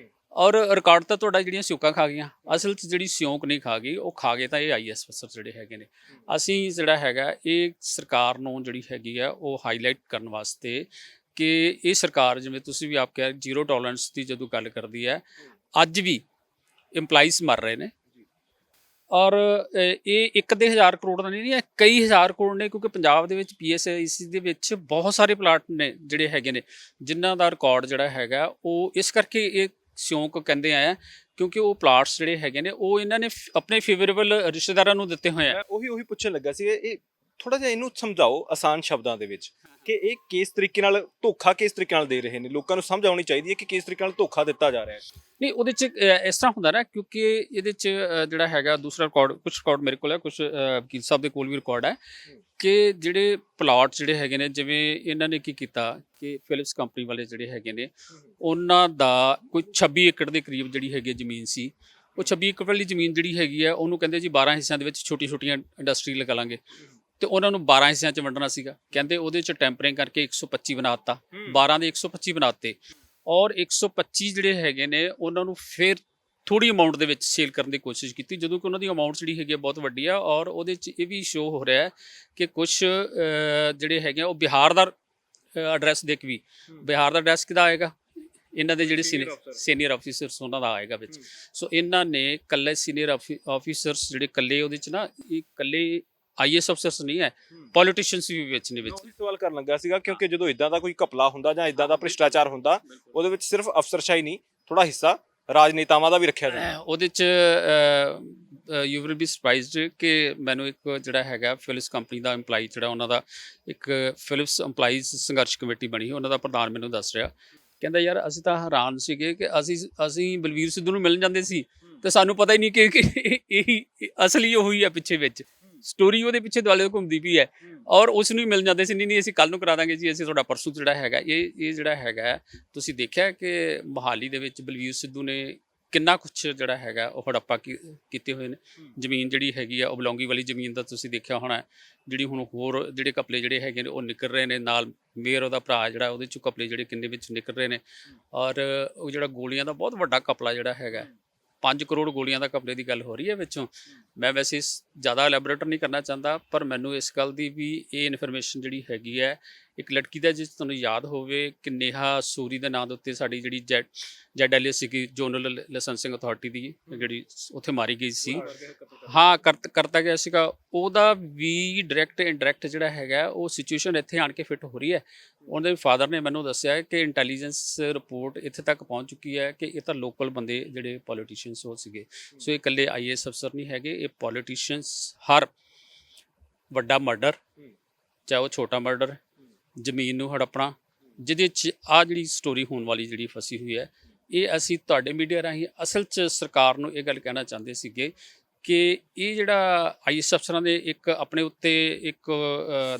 ਔਰ ਰਿਕਾਰਡ ਤਾਂ ਤੁਹਾਡਾ ਜਿਹੜੀਆਂ ਸਿਉਂਕਾਂ ਖਾ ਗਈਆਂ। ਅਸਲ 'ਚ ਜਿਹੜੀ ਸਿਉਂਕ ਨਹੀਂ ਖਾ ਗਈ, ਉਹ ਖਾ ਗਏ ਤਾਂ ਇਹ IAS ਅਫਸਰ ਜਿਹੜੇ ਹੈਗੇ ਨੇ। ਅਸੀਂ ਜਿਹੜਾ ਹੈਗਾ ਇਹ ਸਰਕਾਰ ਨੂੰ ਜਿਹੜੀ ਹੈਗੀ ਆ ਉਹ ਹਾਈਲਾਈਟ ਕਰਨ ਵਾਸਤੇ ਕਿ ਇਹ ਸਰਕਾਰ, ਜਿਵੇਂ ਤੁਸੀਂ ਵੀ ਆਪ ਕਿਹਾ, ਜ਼ੀਰੋ ਟੋਲਰੈਂਸ ਦੀ ਜਦੋਂ ਗੱਲ ਕਰਦੀ ਹੈ, ਅੱਜ ਵੀ ਇੰਪਲਾਈਜ਼ ਮਰ ਰਹੇ ਨੇ। ਔਰ ਇਹ ਇੱਕ ਦੇ 1000 ਕਰੋੜ ਦਾ ਨਹੀਂ ਹੈ, ਕਈ ਹਜ਼ਾਰ ਕਰੋੜ ਨੇ, ਕਿਉਂਕਿ ਪੰਜਾਬ ਦੇ ਵਿੱਚ PSIC ਦੇ ਵਿੱਚ ਬਹੁਤ ਸਾਰੇ ਪਲਾਟ ਨੇ ਜਿਹੜੇ ਹੈਗੇ ਨੇ ਜਿਨ੍ਹਾਂ ਦਾ ਰਿਕਾਰਡ ਜਿਹੜਾ ਹੈਗਾ ਉਹ ਇਸ ਕਰਕੇ ਇਹ ਸਿਉਂਕ ਕਹਿੰਦੇ ਆ ਕਿਉਂਕਿ ਉਹ ਪਲਾਟਸ ਜਿਹੜੇ ਹੈਗੇ ਨੇ ਉਹ ਇਹਨਾਂ ਨੇ ਆਪਣੇ ਫੇਵਰੇਬਲ ਰਿਸ਼ਤੇਦਾਰਾਂ ਨੂੰ ਦਿੱਤੇ ਹੋਏ ਆ। ਮੈਂ ਉਹੀ ਪੁੱਛਣ ਲੱਗਾ ਸੀ, ਇਹ ਥੋੜਾ ਜਿਹਾ ਇਹਨੂੰ ਸਮਝਾਓ ਆਸਾਨ ਸ਼ਬਦਾਂ ਦੇ ਵਿੱਚ ਕਿ ਇਹ ਕਿਸ ਤਰੀਕੇ ਨਾਲ ਧੋਖਾ ਕਿਸ ਤਰੀਕੇ ਨਾਲ ਦੇ ਰਹੇ ਨੇ। ਲੋਕਾਂ ਨੂੰ ਸਮਝ ਆਉਣੀ ਚਾਹੀਦੀ ਹੈ ਕਿ ਕਿਸ ਤਰੀਕੇ ਨਾਲ ਧੋਖਾ ਦਿੱਤਾ ਜਾ ਰਿਹਾ ਹੈ। ਨਹੀਂ, ਉਹਦੇ 'ਚ ਇਸ ਤਰ੍ਹਾਂ ਹੁੰਦਾ ਨਾ, ਕਿਉਂਕਿ ਇਹਦੇ 'ਚ ਜਿਹੜਾ ਹੈਗਾ ਦੂਸਰਾ ਰਿਕਾਰਡ, ਕੁਝ ਰਿਕਾਰਡ ਮੇਰੇ ਕੋਲ ਹੈ, ਕੁਝ ਵਕੀਲ ਸਾਹਿਬ ਦੇ ਕੋਲ ਵੀ ਰਿਕਾਰਡ ਹੈ ਕਿ ਜਿਹੜੇ ਪਲਾਟ ਜਿਹੜੇ ਹੈਗੇ ਨੇ, ਜਿਵੇਂ ਇਹਨਾਂ ਨੇ ਕੀ ਕੀਤਾ ਕਿ ਫਿਲਿਪਸ ਕੰਪਨੀ ਵਾਲੇ ਜਿਹੜੇ ਹੈਗੇ ਨੇ ਉਹਨਾਂ ਦਾ ਕੋਈ 26 ਏਕੜ ਦੇ ਕਰੀਬ ਜਿਹੜੀ ਹੈਗੀ ਜ਼ਮੀਨ ਸੀ। ਉਹ 26 ਏਕੜ ਵਾਲੀ ਜ਼ਮੀਨ ਜਿਹੜੀ ਹੈਗੀ ਹੈ ਉਹਨੂੰ ਕਹਿੰਦੇ ਜੀ 12 ਹਿੱਸਿਆਂ ਦੇ ਵਿੱਚ ਛੋਟੀ ਛੋਟੀਆਂ ਇੰਡਸਟਰੀ ਲਗਾ ਲਾਂਗੇ, ਤੇ ਉਹਨਾਂ ਨੂੰ 12 ਹਿੱਸਿਆਂ 'ਚ ਵੰਡਣਾ ਸੀਗਾ। ਕਹਿੰਦੇ ਉਹਦੇ 'ਚ ਟੈਂਪਰਿੰਗ ਕਰਕੇ 125 ਬਣਾ ਦਿੱਤਾ, 12 ਦੇ 125 ਬਣਾਤੇ, ਔਰ 125 ਜਿਹੜੇ ਹੈਗੇ ਨੇ ਉਹਨਾਂ ਨੂੰ ਫਿਰ ਥੋੜ੍ਹੀ ਅਮਾਊਂਟ ਦੇ ਵਿੱਚ ਸੇਲ ਕਰਨ ਦੀ ਕੋਸ਼ਿਸ਼ ਕੀਤੀ, ਜਦੋਂ ਕਿ ਉਹਨਾਂ ਦੀ ਅਮਾਊਂਟ ਜਿਹੜੀ ਹੈਗੀ ਬਹੁਤ ਵੱਡੀ ਆ। ਔਰ ਉਹਦੇ 'ਚ ਇਹ ਵੀ ਸ਼ੋਅ ਹੋ ਰਿਹਾ ਕਿ ਕੁਝ ਜਿਹੜੇ ਹੈਗੇ ਉਹ ਬਿਹਾਰ ਦਾ ਐਡਰੈਸ ਦੇ ਕੇ ਵੀ, ਬਿਹਾਰ ਦਾ ਐਡਰੈਸ ਕਿਹਦਾ ਆਏਗਾ, ਇਹਨਾਂ ਦੇ ਜਿਹੜੇ ਸੀਨੀਅਰ ਆਫੀਸਰਸ ਉਹਨਾਂ ਦਾ ਆਏਗਾ ਵਿੱਚ। ਸੋ ਇਹਨਾਂ ਨੇ ਇਕੱਲੇ ਸੀਨੀਅਰ ਆਫੀਸਰਸ ਜਿਹੜੇ ਇਕੱਲੇ ਉਹਦੇ 'ਚ ਨਾ, ਇਹ ਇਕੱਲੇ IAS ਅਫਸਰਸ ਨਹੀਂ ਹੈ, ਪੋਲੀਟੀਸ਼ੀਅਨਸ ਵੀ ਵਿੱਚ ਨੇ ਵਿੱਚ। ਸਵਾਲ ਕਰਨ ਲੱਗਾ ਸੀਗਾ ਕਿਉਂਕਿ ਜਦੋਂ ਇਦਾਂ ਦਾ ਕੋਈ ਘਪਲਾ ਹੁੰਦਾ ਜਾਂ ਇਦਾਂ ਦਾ ਭ੍ਰਿਸ਼ਟਾਚਾਰ ਹੁੰਦਾ, ਉਹਦੇ ਵਿੱਚ ਸਿਰਫ ਅਫਸਰਸ਼ਾਹੀ ਨਹੀਂ, ਥੋੜਾ ਹਿੱਸਾ ਰਾਜਨੇਤਾਵਾਂ ਦਾ ਵੀ ਰੱਖਿਆ ਜਾਂਦਾ। ਉਹਦੇ 'ਚ ਯੂ ਵਿਲ ਬੀ ਸਰਪ੍ਰਾਈਜ਼ਡ ਕਿ ਮੈਨੂੰ ਇੱਕ ਜਿਹੜਾ ਹੈਗਾ ਫਿਲਿਪਸ ਕੰਪਨੀ ਦਾ ਇੰਪਲਾਈ, ਜਿਹੜਾ ਉਹਨਾਂ ਦਾ ਇੱਕ ਫਿਲਿਪਸ ਇੰਪਲਾਈਜ਼ ਸੰਘਰਸ਼ ਕਮੇਟੀ ਬਣੀ, ਉਹਨਾਂ ਦਾ ਪ੍ਰਧਾਨ ਮੈਨੂੰ ਦੱਸ ਰਿਹਾ, ਕਹਿੰਦਾ ਯਾਰ ਅਸੀਂ ਤਾਂ ਹੈਰਾਨ ਸੀਗੇ ਕਿ ਅਸੀਂ ਬਲਵੀਰ ਸਿੱਧੂ ਨੂੰ ਮਿਲਣ ਜਾਂਦੇ ਸੀ ਤੇ ਸਾਨੂੰ ਪਤਾ ਹੀ ਨਹੀਂ ਕਿ ਇਹੀ ਅਸਲੀ ਉਹੀ ਆ ਪਿੱਛੇ ਵਿੱਚ। ਸਟੋਰੀ ਉਹਦੇ ਪਿੱਛੇ ਦੁਆਲੇ ਘੁੰਮਦੀ ਪਈ ਹੈ ਔਰ ਉਸ ਨੂੰ ਹੀ ਮਿਲ ਜਾਂਦੇ ਸੀ, ਨਹੀਂ ਅਸੀਂ ਕੱਲ ਨੂੰ ਕਰਾ ਦਾਂਗੇ ਜੀ, ਅਸੀਂ ਤੁਹਾਡਾ ਪਰਸੋਂ ਜਿਹੜਾ ਹੈਗਾ ਇਹ ਜਿਹੜਾ ਹੈਗਾ ਤੁਸੀਂ ਦੇਖਿਆ ਕਿ ਮੋਹਾਲੀ ਦੇ ਵਿੱਚ ਬਲਵੀਰ ਸਿੱਧੂ ਨੇ ਕਿੰਨਾ ਕੁਛ ਜਿਹੜਾ ਹੈਗਾ ਉਹ ਹੜੱਪਾ ਕੀਤੇ ਹੋਏ ਨੇ। ਜ਼ਮੀਨ ਜਿਹੜੀ ਹੈਗੀ ਆ ਉਹ ਬਲੌਂਗੀ ਵਾਲੀ ਜ਼ਮੀਨ ਦਾ ਤੁਸੀਂ ਦੇਖਿਆ ਹੋਣਾ, ਜਿਹੜੀ ਹੁਣ ਹੋਰ ਜਿਹੜੇ ਘਪਲੇ ਜਿਹੜੇ ਹੈਗੇ ਨੇ ਉਹ ਨਿਕਲ ਰਹੇ ਨੇ, ਨਾਲ ਮੇਅਰ ਉਹਦਾ ਭਰਾ ਜਿਹੜਾ ਉਹਦੇ 'ਚੋਂ ਘਪਲੇ ਜਿਹੜੇ ਕਿੰਨੇ ਵਿੱਚ ਨਿਕਲ ਰਹੇ ਨੇ। ਔਰ ਉਹ ਜਿਹੜਾ ਗੋਲੀਆਂ ਦਾ ਬਹੁਤ ਵੱਡਾ ਘਪਲਾ ਜਿਹੜਾ ਹੈਗਾ 5 ਕਰੋੜ ਗੋਲੀਆਂ ਦਾ ਘਪਲੇ ਦੀ ਗੱਲ ਹੋ ਰਹੀ ਹੈ ਵਿੱਚੋਂ। ਮੈਂ ਵੈਸੇ ਜ਼ਿਆਦਾ ਐਲੈਬੋਰੇਟ ਨਹੀਂ ਕਰਨਾ ਚਾਹੁੰਦਾ, ਪਰ ਮੈਨੂੰ ਇਸ ਗੱਲ ਦੀ ਵੀ ਇਹ ਇਨਫੋਰਮੇਸ਼ਨ ਜਿਹੜੀ ਹੈਗੀ ਹੈ, ਇੱਕ ਲੜਕੀ ਦਾ, ਜਿਸ ਤੁਹਾਨੂੰ ਯਾਦ ਹੋਵੇ ਕਿ ਨੇਹਾ ਸੂਰੀ ਦੇ ਨਾਂ ਦੇ ਉੱਤੇ ਸਾਡੀ ਜਿਹੜੀ ZLA ਸੀਗੀ, ਜ਼ੋਨਲ ਲਾਇਸੈਂਸਿੰਗ ਅਥਾਰਟੀ ਦੀ, ਜਿਹੜੀ ਉੱਥੇ ਮਾਰੀ ਗਈ ਸੀ, ਹਾਂ ਕਰਤਾ ਗਿਆ ਸੀਗਾ, ਉਹਦਾ ਵੀ ਡਾਇਰੈਕਟ ਇਨਡਾਇਰੈਕਟ ਜਿਹੜਾ ਹੈਗਾ ਉਹ ਸਿਚੁਏਸ਼ਨ ਇੱਥੇ ਆਣ ਕੇ ਫਿੱਟ ਹੋ ਰਹੀ ਹੈ। ਉਹਦੇ ਫਾਦਰ ਨੇ ਮੈਨੂੰ ਦੱਸਿਆ ਕਿ ਇੰਟੈਲੀਜੈਂਸ ਰਿਪੋਰਟ ਇੱਥੇ ਤੱਕ ਪਹੁੰਚ ਚੁੱਕੀ ਹੈ ਕਿ ਇਹ ਤਾਂ ਲੋਕਲ ਬੰਦੇ ਜਿਹੜੇ ਪੋਲੀਟੀਸ਼ੀਅਨਸ ਹੋ ਸੀਗੇ, ਸੋ ਇਹ ਇਕੱਲੇ IAS ਅਫਸਰ ਨਹੀਂ ਹੈਗੇ, ਇਹ ਪੋਲੀਟੀਸ਼ੀਅਨਸ ਹਰ ਵੱਡਾ ਮਰਡਰ ਚਾਹੇ ਉਹ ਛੋਟਾ ਮਰਡਰ, ਜ਼ਮੀਨ ਨੂੰ ਹੜੱਪਣਾ, ਜਿਹਦੇ 'ਚ ਆਹ ਜਿਹੜੀ ਸਟੋਰੀ ਹੋਣ ਵਾਲੀ ਜਿਹੜੀ ਫਸੀ ਹੋਈ ਹੈ, ਇਹ ਅਸੀਂ ਤੁਹਾਡੇ ਮੀਡੀਆ ਰਾਹੀਂ ਅਸਲ 'ਚ ਸਰਕਾਰ ਨੂੰ ਇਹ ਗੱਲ ਕਹਿਣਾ ਚਾਹੁੰਦੇ ਸੀਗੇ ਕਿ ਇਹ ਜਿਹੜਾ IAS ਅਫਸਰਾਂ ਨੇ ਇੱਕ ਆਪਣੇ ਉੱਤੇ ਇੱਕ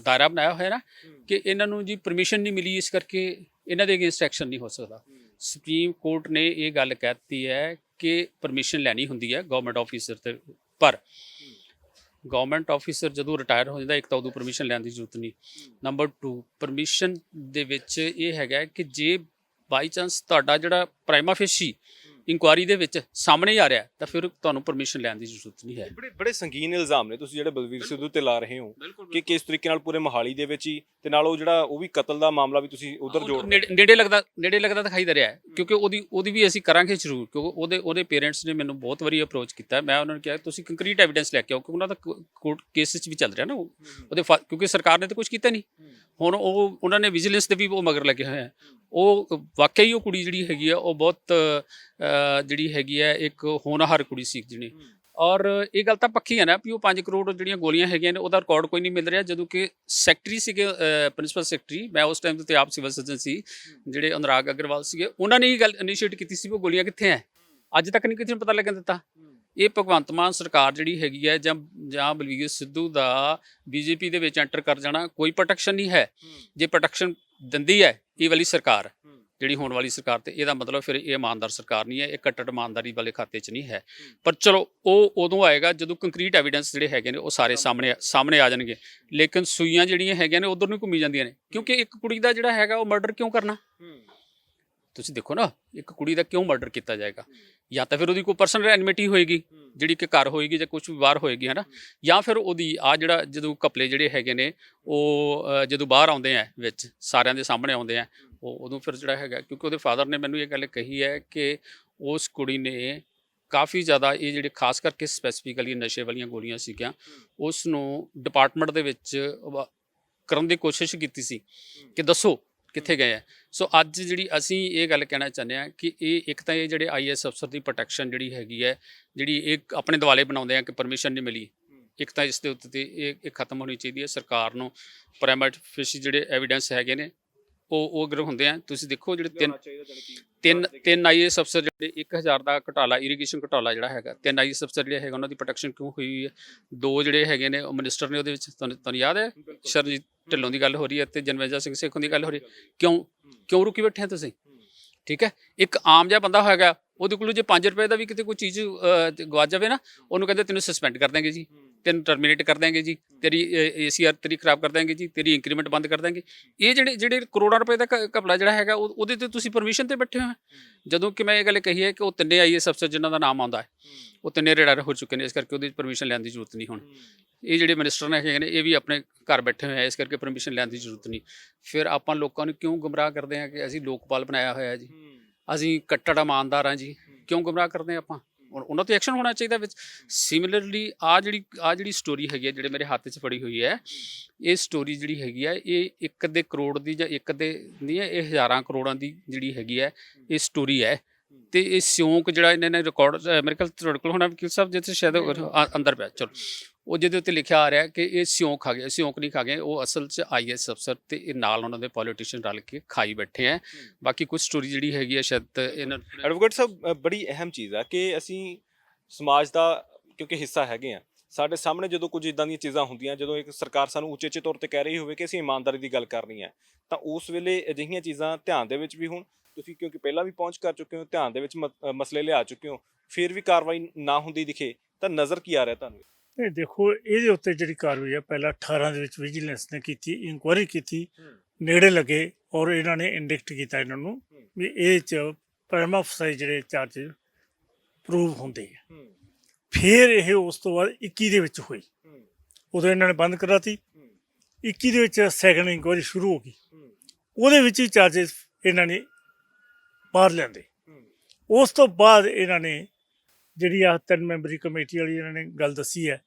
ਦਾਇਰਾ ਬਣਾਇਆ ਹੋਇਆ ਨਾ ਕਿ ਇਹਨਾਂ ਨੂੰ ਜੀ ਪਰਮਿਸ਼ਨ ਨਹੀਂ ਮਿਲੀ, ਇਸ ਕਰਕੇ ਇਹਨਾਂ ਦੇ ਅਗੇਂਸਟ ਐਕਸ਼ਨ ਨਹੀਂ ਹੋ ਸਕਦਾ। ਸੁਪਰੀਮ ਕੋਰਟ ਨੇ ਇਹ ਗੱਲ ਕਹਿ ਦਿੱਤੀ ਹੈ ਕਿ ਪਰਮਿਸ਼ਨ ਲੈਣੀ ਹੁੰਦੀ ਹੈ ਗਵਰਨਮੈਂਟ ਆਫਿਸਰ ਤੇ, ਪਰ ਗਵਰਨਮੈਂਟ ਆਫਿਸਰ ਜਦੋਂ ਰਿਟਾਇਰ ਹੋ ਜਾਂਦਾ ਇੱਕ ਤਾਂ ਉਦੋਂ ਪਰਮਿਸ਼ਨ ਲੈਣ ਦੀ ਜ਼ਰੂਰਤ ਨਹੀਂ। ਨੰਬਰ 2, ਪਰਮਿਸ਼ਨ ਦੇ ਵਿੱਚ ਇਹ ਹੈਗਾ ਕਿ ਜੇ ਬਾਈ ਚਾਂਸ ਤੁਹਾਡਾ ਜਿਹੜਾ ਪ੍ਰਾਈਮਾ ਫੇਸ਼ੀ ਇਨਕੁਆਰੀ ਦੇ ਵਿੱਚ ਸਾਹਮਣੇ ਆ ਰਿਹਾ ਤਾਂ ਫਿਰ ਤੁਹਾਨੂੰ ਪਰਮਿਸ਼ਨ ਲੈਣ ਦੀ ਜ਼ਰੂਰਤ ਨਹੀਂ ਹੈ। ਬੜੇ ਸੰਗੀਨ ਇਲਜ਼ਾਮ ਨੇ ਤੁਸੀਂ ਜਿਹੜੇ ਬਲਵੀਰ ਸਿੱਧੂ ਤੇ ਲਾ ਰਹੇ ਹੋ ਕਿ ਕਿਸ ਤਰੀਕੇ ਨਾਲ ਪੂਰੇ ਮੋਹਾਲੀ ਦੇ ਵਿੱਚ ਹੀ, ਤੇ ਨਾਲ ਉਹ ਜਿਹੜਾ ਉਹ ਵੀ ਕਤਲ ਦਾ ਮਾਮਲਾ ਵੀ ਤੁਸੀਂ ਉਧਰ ਜੋੜ ਨੇੜੇ ਲੱਗਦਾ ਦਿਖਾਈ ਦੇ ਰਿਹਾ ਹੈ, ਕਿਉਂਕਿ ਉਹਦੀ ਵੀ ਅਸੀਂ ਕਰਾਂਗੇ ਜ਼ਰੂਰ, ਕਿਉਂਕਿ ਉਹਦੇ ਪੇਰੈਂਟਸ ਨੇ ਮੈਨੂੰ ਬਹੁਤ ਵਾਰੀ ਅਪਰੋਚ ਕੀਤਾ। ਮੈਂ ਉਹਨਾਂ ਨੂੰ ਕਿਹਾ ਤੁਸੀਂ ਕੰਕਰੀਟ ਐਵੀਡੈਂਸ ਲੈ ਕੇ ਆਓ, ਕਿਉਂਕਿ ਉਹਨਾਂ ਦਾ ਕੋਰਟ ਕੇਸ 'ਚ ਵੀ ਚੱਲ ਰਿਹਾ ਨਾ ਉਹਦੇ, ਕਿਉਂਕਿ ਸਰਕਾਰ ਨੇ ਤਾਂ ਕੁਝ ਕੀਤਾ ਨਹੀਂ। ਹੁਣ ਉਹਨਾਂ ਨੇ ਵਿਜੀਲੈਂਸ ਦੇ ਵੀ ਉਹ ਮਗਰ ਲੱਗੇ ਹੋਏ ਆ। ਉਹ ਵਾਕਈ ਉਹ ਕੁੜੀ ਜਿਹੜੀ ਹੈਗੀ ਆ ਉਹ ਬਹੁਤ ਜਿਹੜੀ ਹੈਗੀ ਆ ਇੱਕ ਹੋਣਹਾਰ ਕੁੜੀ ਸੀ ਜਿਹੜੀ, ਔਰ ਇਹ ਗੱਲ ਤਾਂ ਪੱਕੀ ਹੈ ਨਾ ਵੀ ਉਹ 5 ਕਰੋੜ ਜਿਹੜੀਆਂ ਗੋਲੀਆਂ ਹੈਗੀਆਂ ਨੇ ਉਹਦਾ ਰਿਕਾਰਡ ਕੋਈ ਨਹੀਂ ਮਿਲ ਰਿਹਾ, ਜਦੋਂ ਕਿ ਸੈਕਟਰੀ ਸੀਗੇ, ਪ੍ਰਿੰਸੀਪਲ ਸੈਕਟਰੀ, ਮੈਂ ਉਸ ਟਾਈਮ ਤੇ ਆਪ ਸਿਵਲ ਸਰਜਨ ਸੀ, ਜਿਹੜੇ ਅਨੁਰਾਗ ਅਗਰਵਾਲ ਸੀਗੇ, ਉਹਨਾਂ ਨੇ ਇਹ ਗੱਲ ਇਨੀਸ਼ੀਏਟ ਕੀਤੀ ਸੀ ਵੀ ਉਹ ਗੋਲੀਆਂ ਕਿੱਥੇ ਹੈ, ਅੱਜ ਤੱਕ ਨਹੀਂ ਕਿਸੇ ਨੂੰ ਪਤਾ ਲੱਗਣ ਦਿੱਤਾ। ਇਹ ਭਗਵੰਤ ਮਾਨ ਸਰਕਾਰ ਜਿਹੜੀ ਹੈਗੀ ਹੈ ਜਾਂ ਬਲਵੀਰ ਸਿੱਧੂ ਦਾ BJP ਦੇ ਵਿੱਚ ਐਂਟਰ ਕਰ ਜਾਣਾ, ਕੋਈ ਪ੍ਰੋਟੈਕਸ਼ਨ ਨਹੀਂ ਹੈ। ਜੇ ਪ੍ਰੋਟੈਕਸ਼ਨ ਦਿੰਦੀ ਹੈ ਇਹ ਵਾਲੀ ਸਰਕਾਰ, ਜਿਹੜੀ ਹੋਣ ਵਾਲੀ ਸਰਕਾਰ, ਤੇ ਇਹਦਾ ਮਤਲਬ ਫਿਰ ਇਹ ਇਮਾਨਦਾਰ ਸਰਕਾਰ ਨਹੀਂ ਹੈ, ਇਹ ਕੱਟੜ ਇਮਾਨਦਾਰੀ ਵਾਲੇ ਖਾਤੇ 'ਚ ਨਹੀਂ ਹੈ। ਪਰ ਚਲੋ ਉਹ ਉਦੋਂ ਆਏਗਾ ਜਦੋਂ ਕੰਕਰੀਟ ਐਵੀਡੈਂਸ ਜਿਹੜੇ ਹੈਗੇ ਨੇ ਉਹ ਸਾਰੇ ਸਾਹਮਣੇ ਆ ਜਾਣਗੇ। ਲੇਕਿਨ ਸੂਈਆਂ ਜਿਹੜੀਆਂ ਹੈਗੀਆਂ ਨੇ ਉਧਰ ਨੂੰ ਘੁੰਮੀ ਜਾਂਦੀਆਂ ਨੇ, ਕਿਉਂਕਿ ਇੱਕ ਕੁੜੀ ਦਾ ਜਿਹੜਾ ਹੈਗਾ ਉਹ ਮਰਡਰ ਕਿਉਂ ਕਰਨਾ? ਤੁਸੀਂ ਦੇਖੋ ਨਾ, ਇੱਕ ਕੁੜੀ ਦਾ ਕਿਉਂ ਮਰਡਰ ਕੀਤਾ ਜਾਏਗਾ? ਜਾਂ ਤਾਂ ਫਿਰ ਉਹਦੀ ਕੋਈ ਪਰਸਨਲ ਐਨਿਮਿਟੀ ਹੋਏਗੀ ਜਿਹੜੀ ਕਿ ਘਰ ਹੋਏਗੀ ਜਾਂ ਕੁਝ ਵੀ ਬਾਹਰ ਹੋਏਗੀ, ਹੈ ਨਾ, ਜਾਂ ਫਿਰ ਉਹਦੀ ਜਿਹੜਾ ਜਦੋਂ ਘਪਲੇ ਜਿਹੜੇ ਹੈਗੇ ਨੇ ਉਹ ਜਦੋਂ ਬਾਹਰ ਆਉਂਦੇ ਆ ਵਿੱਚ ਸਾਰਿਆਂ ਦੇ ਸਾਹਮਣੇ ਆਉਂਦੇ ਆ, ਉਦੋਂ ਫਿਰ ਜਿਹੜਾ ਹੈਗਾ, ਕਿਉਂਕਿ ਉਹਦੇ ਫਾਦਰ ਨੇ ਮੈਨੂੰ ਇਹ ਗੱਲ ਕਹੀ ਹੈ ਕਿ ਉਸ ਕੁੜੀ ਨੇ ਕਾਫੀ ਜ਼ਿਆਦਾ ਇਹ ਜਿਹੜੇ ਖਾਸ ਕਰਕੇ ਸਪੈਸੀਫਿਕਲੀ ਨਸ਼ੇ ਵਾਲੀਆਂ ਗੋਲੀਆਂ ਸੀਗੀਆਂ ਉਸ ਨੂੰ ਡਿਪਾਰਟਮੈਂਟ ਦੇ ਵਿੱਚ ਕਰਨ ਦੀ ਕੋਸ਼ਿਸ਼ ਕੀਤੀ ਸੀ ਕਿ ਦੱਸੋ ਕਿੱਥੇ ਗਏ ਆ। ਸੋ ਅੱਜ ਜਿਹੜੀ ਅਸੀਂ ਇਹ ਗੱਲ ਕਹਿਣਾ ਚਾਹੁੰਦੇ ਹਾਂ ਕਿ ਇਹ ਇੱਕ ਤਾਂ ਇਹ ਜਿਹੜੇ IAS ਅਫਸਰ ਦੀ ਪ੍ਰੋਟੈਕਸ਼ਨ ਜਿਹੜੀ ਹੈਗੀ ਹੈ, ਜਿਹੜੀ ਇਹ ਆਪਣੇ ਦੁਆਲੇ ਬਣਾਉਂਦੇ ਆ ਕਿ ਪਰਮਿਸ਼ਨ ਨਹੀਂ ਮਿਲੀ, ਇੱਕ ਤਾਂ ਇਸ ਦੇ ਉੱਤੇ ਤੇ ਇਹ ਖਤਮ ਹੋਣੀ ਚਾਹੀਦੀ ਹੈ। ਸਰਕਾਰ ਨੂੰ ਪ੍ਰਾਈਮਾ ਫੇਸ਼ੀ ਜਿਹੜੇ ਐਵੀਡੈਂਸ ਹੈਗੇ ਨੇ ਉਹ ਅਗਰ ਹੁੰਦੇ ਆ, ਤੁਸੀਂ ਦੇਖੋ ਜਿਹੜੇ ਤਿੰਨ IAS ਅਫਸਰ ਜਿਹੜੇ 1000 ਦਾ ਘਟਾਲਾ, ਇਰੀਗੇਸ਼ਨ ਘਟਾਲਾ ਜਿਹੜਾ ਹੈਗਾ, 3 IAS ਅਫਸਰ ਜਿਹੜੇ ਹੈਗਾ ਉਹਨਾਂ ਦੀ ਪ੍ਰੋਟੈਕਸ਼ਨ ਕਿਉਂ ਹੋਈ ਹੈ? 2 ਜਿਹੜੇ ਹੈਗੇ ਨੇ ਉਹ ਮਿਨਿਸਟਰ ਨੇ ਉਹਦੇ ਵਿੱਚ, ਤੁਹਾਨੂੰ ਯਾਦ ਹੈ ਸ਼ਰਨਜੀਤ ਢਿੱਲੋਂ ਦੀ ਗੱਲ ਹੋ ਰਹੀ ਹੈ ਤੇ ਜਨਮੇਜਾ ਸਿੰਘ ਸੇਖੋਂ ਦੀ ਗੱਲ ਹੋ ਰਹੀ ਹੈ। ਕਿਉਂ ਰੁਕੀ ਬੈਠੇ ਤੁਸੀਂ? ਠੀਕ ਹੈ, ਇੱਕ ਆਮ ਜਿਹਾ ਬੰਦਾ ਹੋਏਗਾ, ਉਹਦੇ ਕੋਲ ਜੇ 5 ਰੁਪਏ ਦਾ ਵੀ ਕਿਤੇ ਕੋਈ ਚੀਜ਼ ਗਵਾ ਜਾਵੇ ਨਾ, ਉਹਨੂੰ ਕਹਿੰਦੇ ਤੈਨੂੰ ਸਸਪੈਂਡ ਕਰ ਦੇਂਗੇ ਜੀ, ਤੈਨੂੰ ਟਰਮੀਨੇਟ ਕਰ ਦੇਂਗੇ ਜੀ, ਤੇਰੀ ACR ਤੇਰੀ ਖਰਾਬ ਕਰ ਦੇਂਗੇ ਜੀ, ਤੇਰੀ ਇੰਕਰੀਮੈਂਟ ਬੰਦ ਕਰ ਦੇਂਗੇ। ਇਹ ਜਿਹੜੇ ਕਰੋੜਾਂ ਰੁਪਏ ਦਾ ਘਪਲਾ ਜਿਹੜਾ ਹੈਗਾ ਉਹਦੇ ਤੇ ਤੁਸੀਂ ਪਰਮਿਸ਼ਨ ਤੇ ਬੈਠੇ ਹੋ। ਜਦੋਂ ਕਿ ਮੈਂ ਇਹ ਗੱਲ ਕਹੀ ਹੈ ਕਿ ਉਹ ਤਿੰਨੇ IAS ਅਫਸਰ ਜਿਨ੍ਹਾਂ ਦਾ ਨਾਮ ਆਉਂਦਾ ਹੈ ਉਹ ਤਿੰਨੇ ਰਿਟਾਇਰ ਹੋ ਚੁੱਕੇ ਨੇ, ਇਸ ਕਰਕੇ ਉਹਦੀ ਪਰਮਿਸ਼ਨ ਲੈਣ ਦੀ ਜ਼ਰੂਰਤ ਨਹੀਂ। ਹੁਣ ਇਹ ਜਿਹੜੇ ਮਿਨਿਸਟਰ ਨੇ ਹੈਗੇ ਨੇ ਇਹ ਵੀ ਆਪਣੇ ਘਰ ਬੈਠੇ ਹੋਏ ਆ, ਇਸ ਕਰਕੇ ਪਰਮਿਸ਼ਨ ਲੈਣ ਦੀ ਜ਼ਰੂਰਤ ਨਹੀਂ। ਫਿਰ ਆਪਾਂ ਲੋਕਾਂ ਨੂੰ ਕਿਉਂ ਗੁੰਮਰਾਹ ਕਰਦੇ ਹਾਂ ਕਿ ਅਸੀਂ ਲੋਕਪਾਲ ਬਣਾਇਆ ਹੋਇਆ ਜੀ, ਅਸੀਂ ਕੱਟੜ ਇਮਾਨਦਾਰ ਹਾਂ ਜੀ, ਕਿਉਂ ਗੁੰਮਰਾਹ ਕਰਦੇ ਹਾਂ ਆਪਾਂ? ਉਹਨਾਂ 'ਤੇ ਐਕਸ਼ਨ ਹੋਣਾ ਚਾਹੀਦਾ ਵਿੱਚ। ਸਿਮਿਲਰਲੀ ਆਹ ਜਿਹੜੀ ਸਟੋਰੀ ਹੈਗੀ ਹੈ ਜਿਹੜੇ ਮੇਰੇ ਹੱਥ 'ਚ ਫੜੀ ਹੋਈ ਹੈ, ਇਹ ਸਟੋਰੀ ਜਿਹੜੀ ਹੈਗੀ ਹੈ ਇਹ 1 ਦੇ ਕਰੋੜ ਦੀ ਜਾਂ 1 ਦੇ ਨਹੀਂ ਹੈ, ਇਹ ਹਜ਼ਾਰਾਂ ਕਰੋੜਾਂ ਦੀ ਜਿਹੜੀ ਹੈਗੀ ਹੈ ਇਹ ਸਟੋਰੀ ਹੈ। ਤੇ ਇਹ ਸਿਉਂਕ ਜਿਹੜਾ ਇਹਨਾਂ ਨੇ ਰਿਕਾਰਡ ਮੇਰੇ ਖਿਆਲ ਤੁਹਾਡੇ ਕੋਲ ਹੋਣਾ ਵਕੀਲ ਸਾਹਿਬ, ਜਿੱਥੇ ਸ਼ਾਇਦ ਅੰਦਰ ਪਿਆ, ਚਲੋ ਉਹ ਜਿਹਦੇ ਉੱਤੇ ਲਿਖਿਆ ਆ ਰਿਹਾ ਕਿ ਇਹ ਸਿਉਂਕ ਖਾ ਗਏ, ਸਿਉਂਕ ਨਹੀਂ ਖਾ ਗਏ, ਉਹ ਅਸਲ 'ਚ IAS ਅਫਸਰ ਤੇ ਇਹ ਨਾਲ ਉਹਨਾਂ ਦੇ ਪੋਲੀਟੀਸ਼ੀਅਨ ਰਲ ਕੇ ਖਾਈ ਬੈਠੇ ਹੈ। ਬਾਕੀ ਕੁਝ ਸਟੋਰੀ ਜਿਹੜੀ ਹੈਗੀ ਹੈ ਸ਼ਾਇਦ ਇਹਨਾਂ ਐਡਵੋਕੇਟ ਸਾਹਿਬ, ਬੜੀ ਅਹਿਮ ਚੀਜ਼ ਆ ਕਿ ਅਸੀਂ ਸਮਾਜ ਦਾ ਕਿਉਂਕਿ ਹਿੱਸਾ ਹੈਗੇ ਆ, ਸਾਡੇ ਸਾਹਮਣੇ ਜਦੋਂ ਕੁਝ ਇਦਾਂ ਦੀਆਂ ਚੀਜ਼ਾਂ ਹੁੰਦੀਆਂ, ਜਦੋਂ ਇੱਕ ਸਰਕਾਰ ਸਾਨੂੰ ਉੱਚੇ ਤੌਰ ਤੇ ਕਹਿ ਰਹੀ ਹੋਵੇ ਕਿ ਅਸੀਂ ਇਮਾਨਦਾਰੀ ਦੀ ਗੱਲ ਕਰਨੀ ਹੈ, ਤਾਂ ਉਸ ਵੇਲੇ ਅਜਿਹੀਆਂ ਚੀਜ਼ਾਂ ਧਿਆਨ ਦੇ ਵਿੱਚ ਵੀ ਹੁਣ ਤੁਸੀਂ, ਕਿਉਂਕਿ ਪਹਿਲਾਂ ਵੀ ਪਹੁੰਚ ਕਰ ਚੁੱਕੇ ਹੋ, ਧਿਆਨ ਦੇ ਵਿੱਚ ਮਸਲੇ ਲਿਆ ਚੁੱਕੇ ਹੋ, ਫਿਰ ਵੀ ਕਾਰਵਾਈ ਨਾ ਹੁੰਦੀ ਦਿਖੇ ਤਾਂ ਨਜ਼ਰ ਕੀ ਆ ਰਿਹਾ ਤੁਹਾਨੂੰ? ਇਹ ਦੇਖੋ, ਇਹਦੇ ਉੱਤੇ ਜਿਹੜੀ ਕਾਰਵਾਈ ਹੈ ਪਹਿਲਾਂ 18 ਦੇ ਵਿੱਚ ਵਿਜੀਲੈਂਸ ਨੇ ਕੀਤੀ, ਇਨਕੁਆਇਰੀ ਕੀਤੀ, ਨੇੜੇ ਲੱਗੇ ਔਰ ਇਹਨਾਂ ਨੇ ਇੰਡਿਕਟ ਕੀਤਾ ਇਹਨਾਂ ਨੂੰ ਵੀ ਇਹ ਚ ਪ੍ਰਾਈਮਾ ਫਸਾਈ ਜਿਹੜੇ ਚਾਰਜ ਪ੍ਰੂਵ ਹੁੰਦੇ ਆ। ਫਿਰ ਇਹ ਉਸ ਤੋਂ ਬਾਅਦ 21 ਦੇ ਵਿੱਚ ਹੋਈ, ਉਦੋਂ ਇਹਨਾਂ ਨੇ ਬੰਦ ਕਰਾਤੀ। 21 ਦੇ ਵਿੱਚ ਸੈਕੰਡ ਇਨਕੁਆਇਰੀ ਸ਼ੁਰੂ ਹੋ ਗਈ, ਉਹਦੇ ਵਿੱਚ ਹੀ ਚਾਰਜਸ ਇਹਨਾਂ ਨੇ ਬਾਹਰ ਲਿਆਂਦੇ। ਉਸ ਤੋਂ ਬਾਅਦ ਇਹਨਾਂ ਨੇ ਜਿਹੜੀ ਆ 3 ਮੈਂਬਰੀ ਕਮੇਟੀ ਵਾਲੀ ਇਹਨਾਂ ਨੇ ਗੱਲ ਦੱਸੀ ਹੈ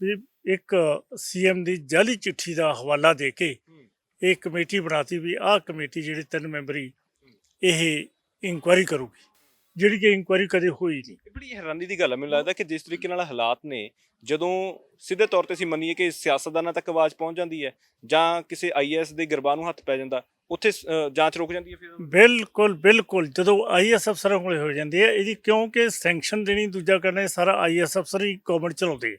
ਵੀ ਇੱਕ ਸੀਐਮ ਦੀ ਜਾਲੀ ਚਿੱਠੀ ਦਾ ਹਵਾਲਾ ਦੇ ਕੇ ਇਹ ਕਮੇਟੀ ਬਣਾਤੀ ਵੀ ਆਹ ਕਮੇਟੀ ਜਿਹੜੀ 3 ਮੈਂਬਰੀ ਇਹ ਇਨਕੁਆਇਰੀ ਕਰੂਗੀ, ਜਿਹੜੀ ਕਿ ਇਨਕੁਆਇਰੀ ਕਦੇ ਹੋਈ ਨਹੀਂ। ਇਹ ਬੜੀ ਹੈਰਾਨੀ ਦੀ ਗੱਲ ਹੈ। ਮੈਨੂੰ ਲੱਗਦਾ ਕਿ ਜਿਸ ਤਰੀਕੇ ਨਾਲ ਹਾਲਾਤ ਨੇ, ਜਦੋਂ ਸਿੱਧੇ ਤੌਰ ਤੇ ਅਸੀਂ ਮੰਨੀਏ ਕਿ ਸਿਆਸਤਦਾਨਾਂ ਤੱਕ ਆਵਾਜ਼ ਪਹੁੰਚ ਜਾਂਦੀ ਹੈ ਜਾਂ ਕਿਸੇ ਆਈਐਸ ਦੇ ਗਿਰਬਾਨ ਨੂੰ ਹੱਥ ਪੈ ਜਾਂਦਾ, ਉੱਥੇ ਜਾਂਚ ਰੁਕ ਜਾਂਦੀ ਹੈ। ਫਿਰ ਬਿਲਕੁਲ ਬਿਲਕੁਲ, ਜਦੋਂ ਆਈਐਸ ਅਫਸਰਾਂ ਕੋਲ ਹੋ ਜਾਂਦੀ ਹੈ ਇਹਦੀ, ਕਿਉਂਕਿ ਸੈਂਕਸ਼ਨ ਦੇਣੀ ਦੂਜਾ ਕਰਨਾ, ਇਹ ਸਾਰਾ ਆਈਐਸ ਅਫਸਰ ਹੀ ਗਵਰਨਮੈਂਟ ਚਲਾਉਂਦੇ ਆ।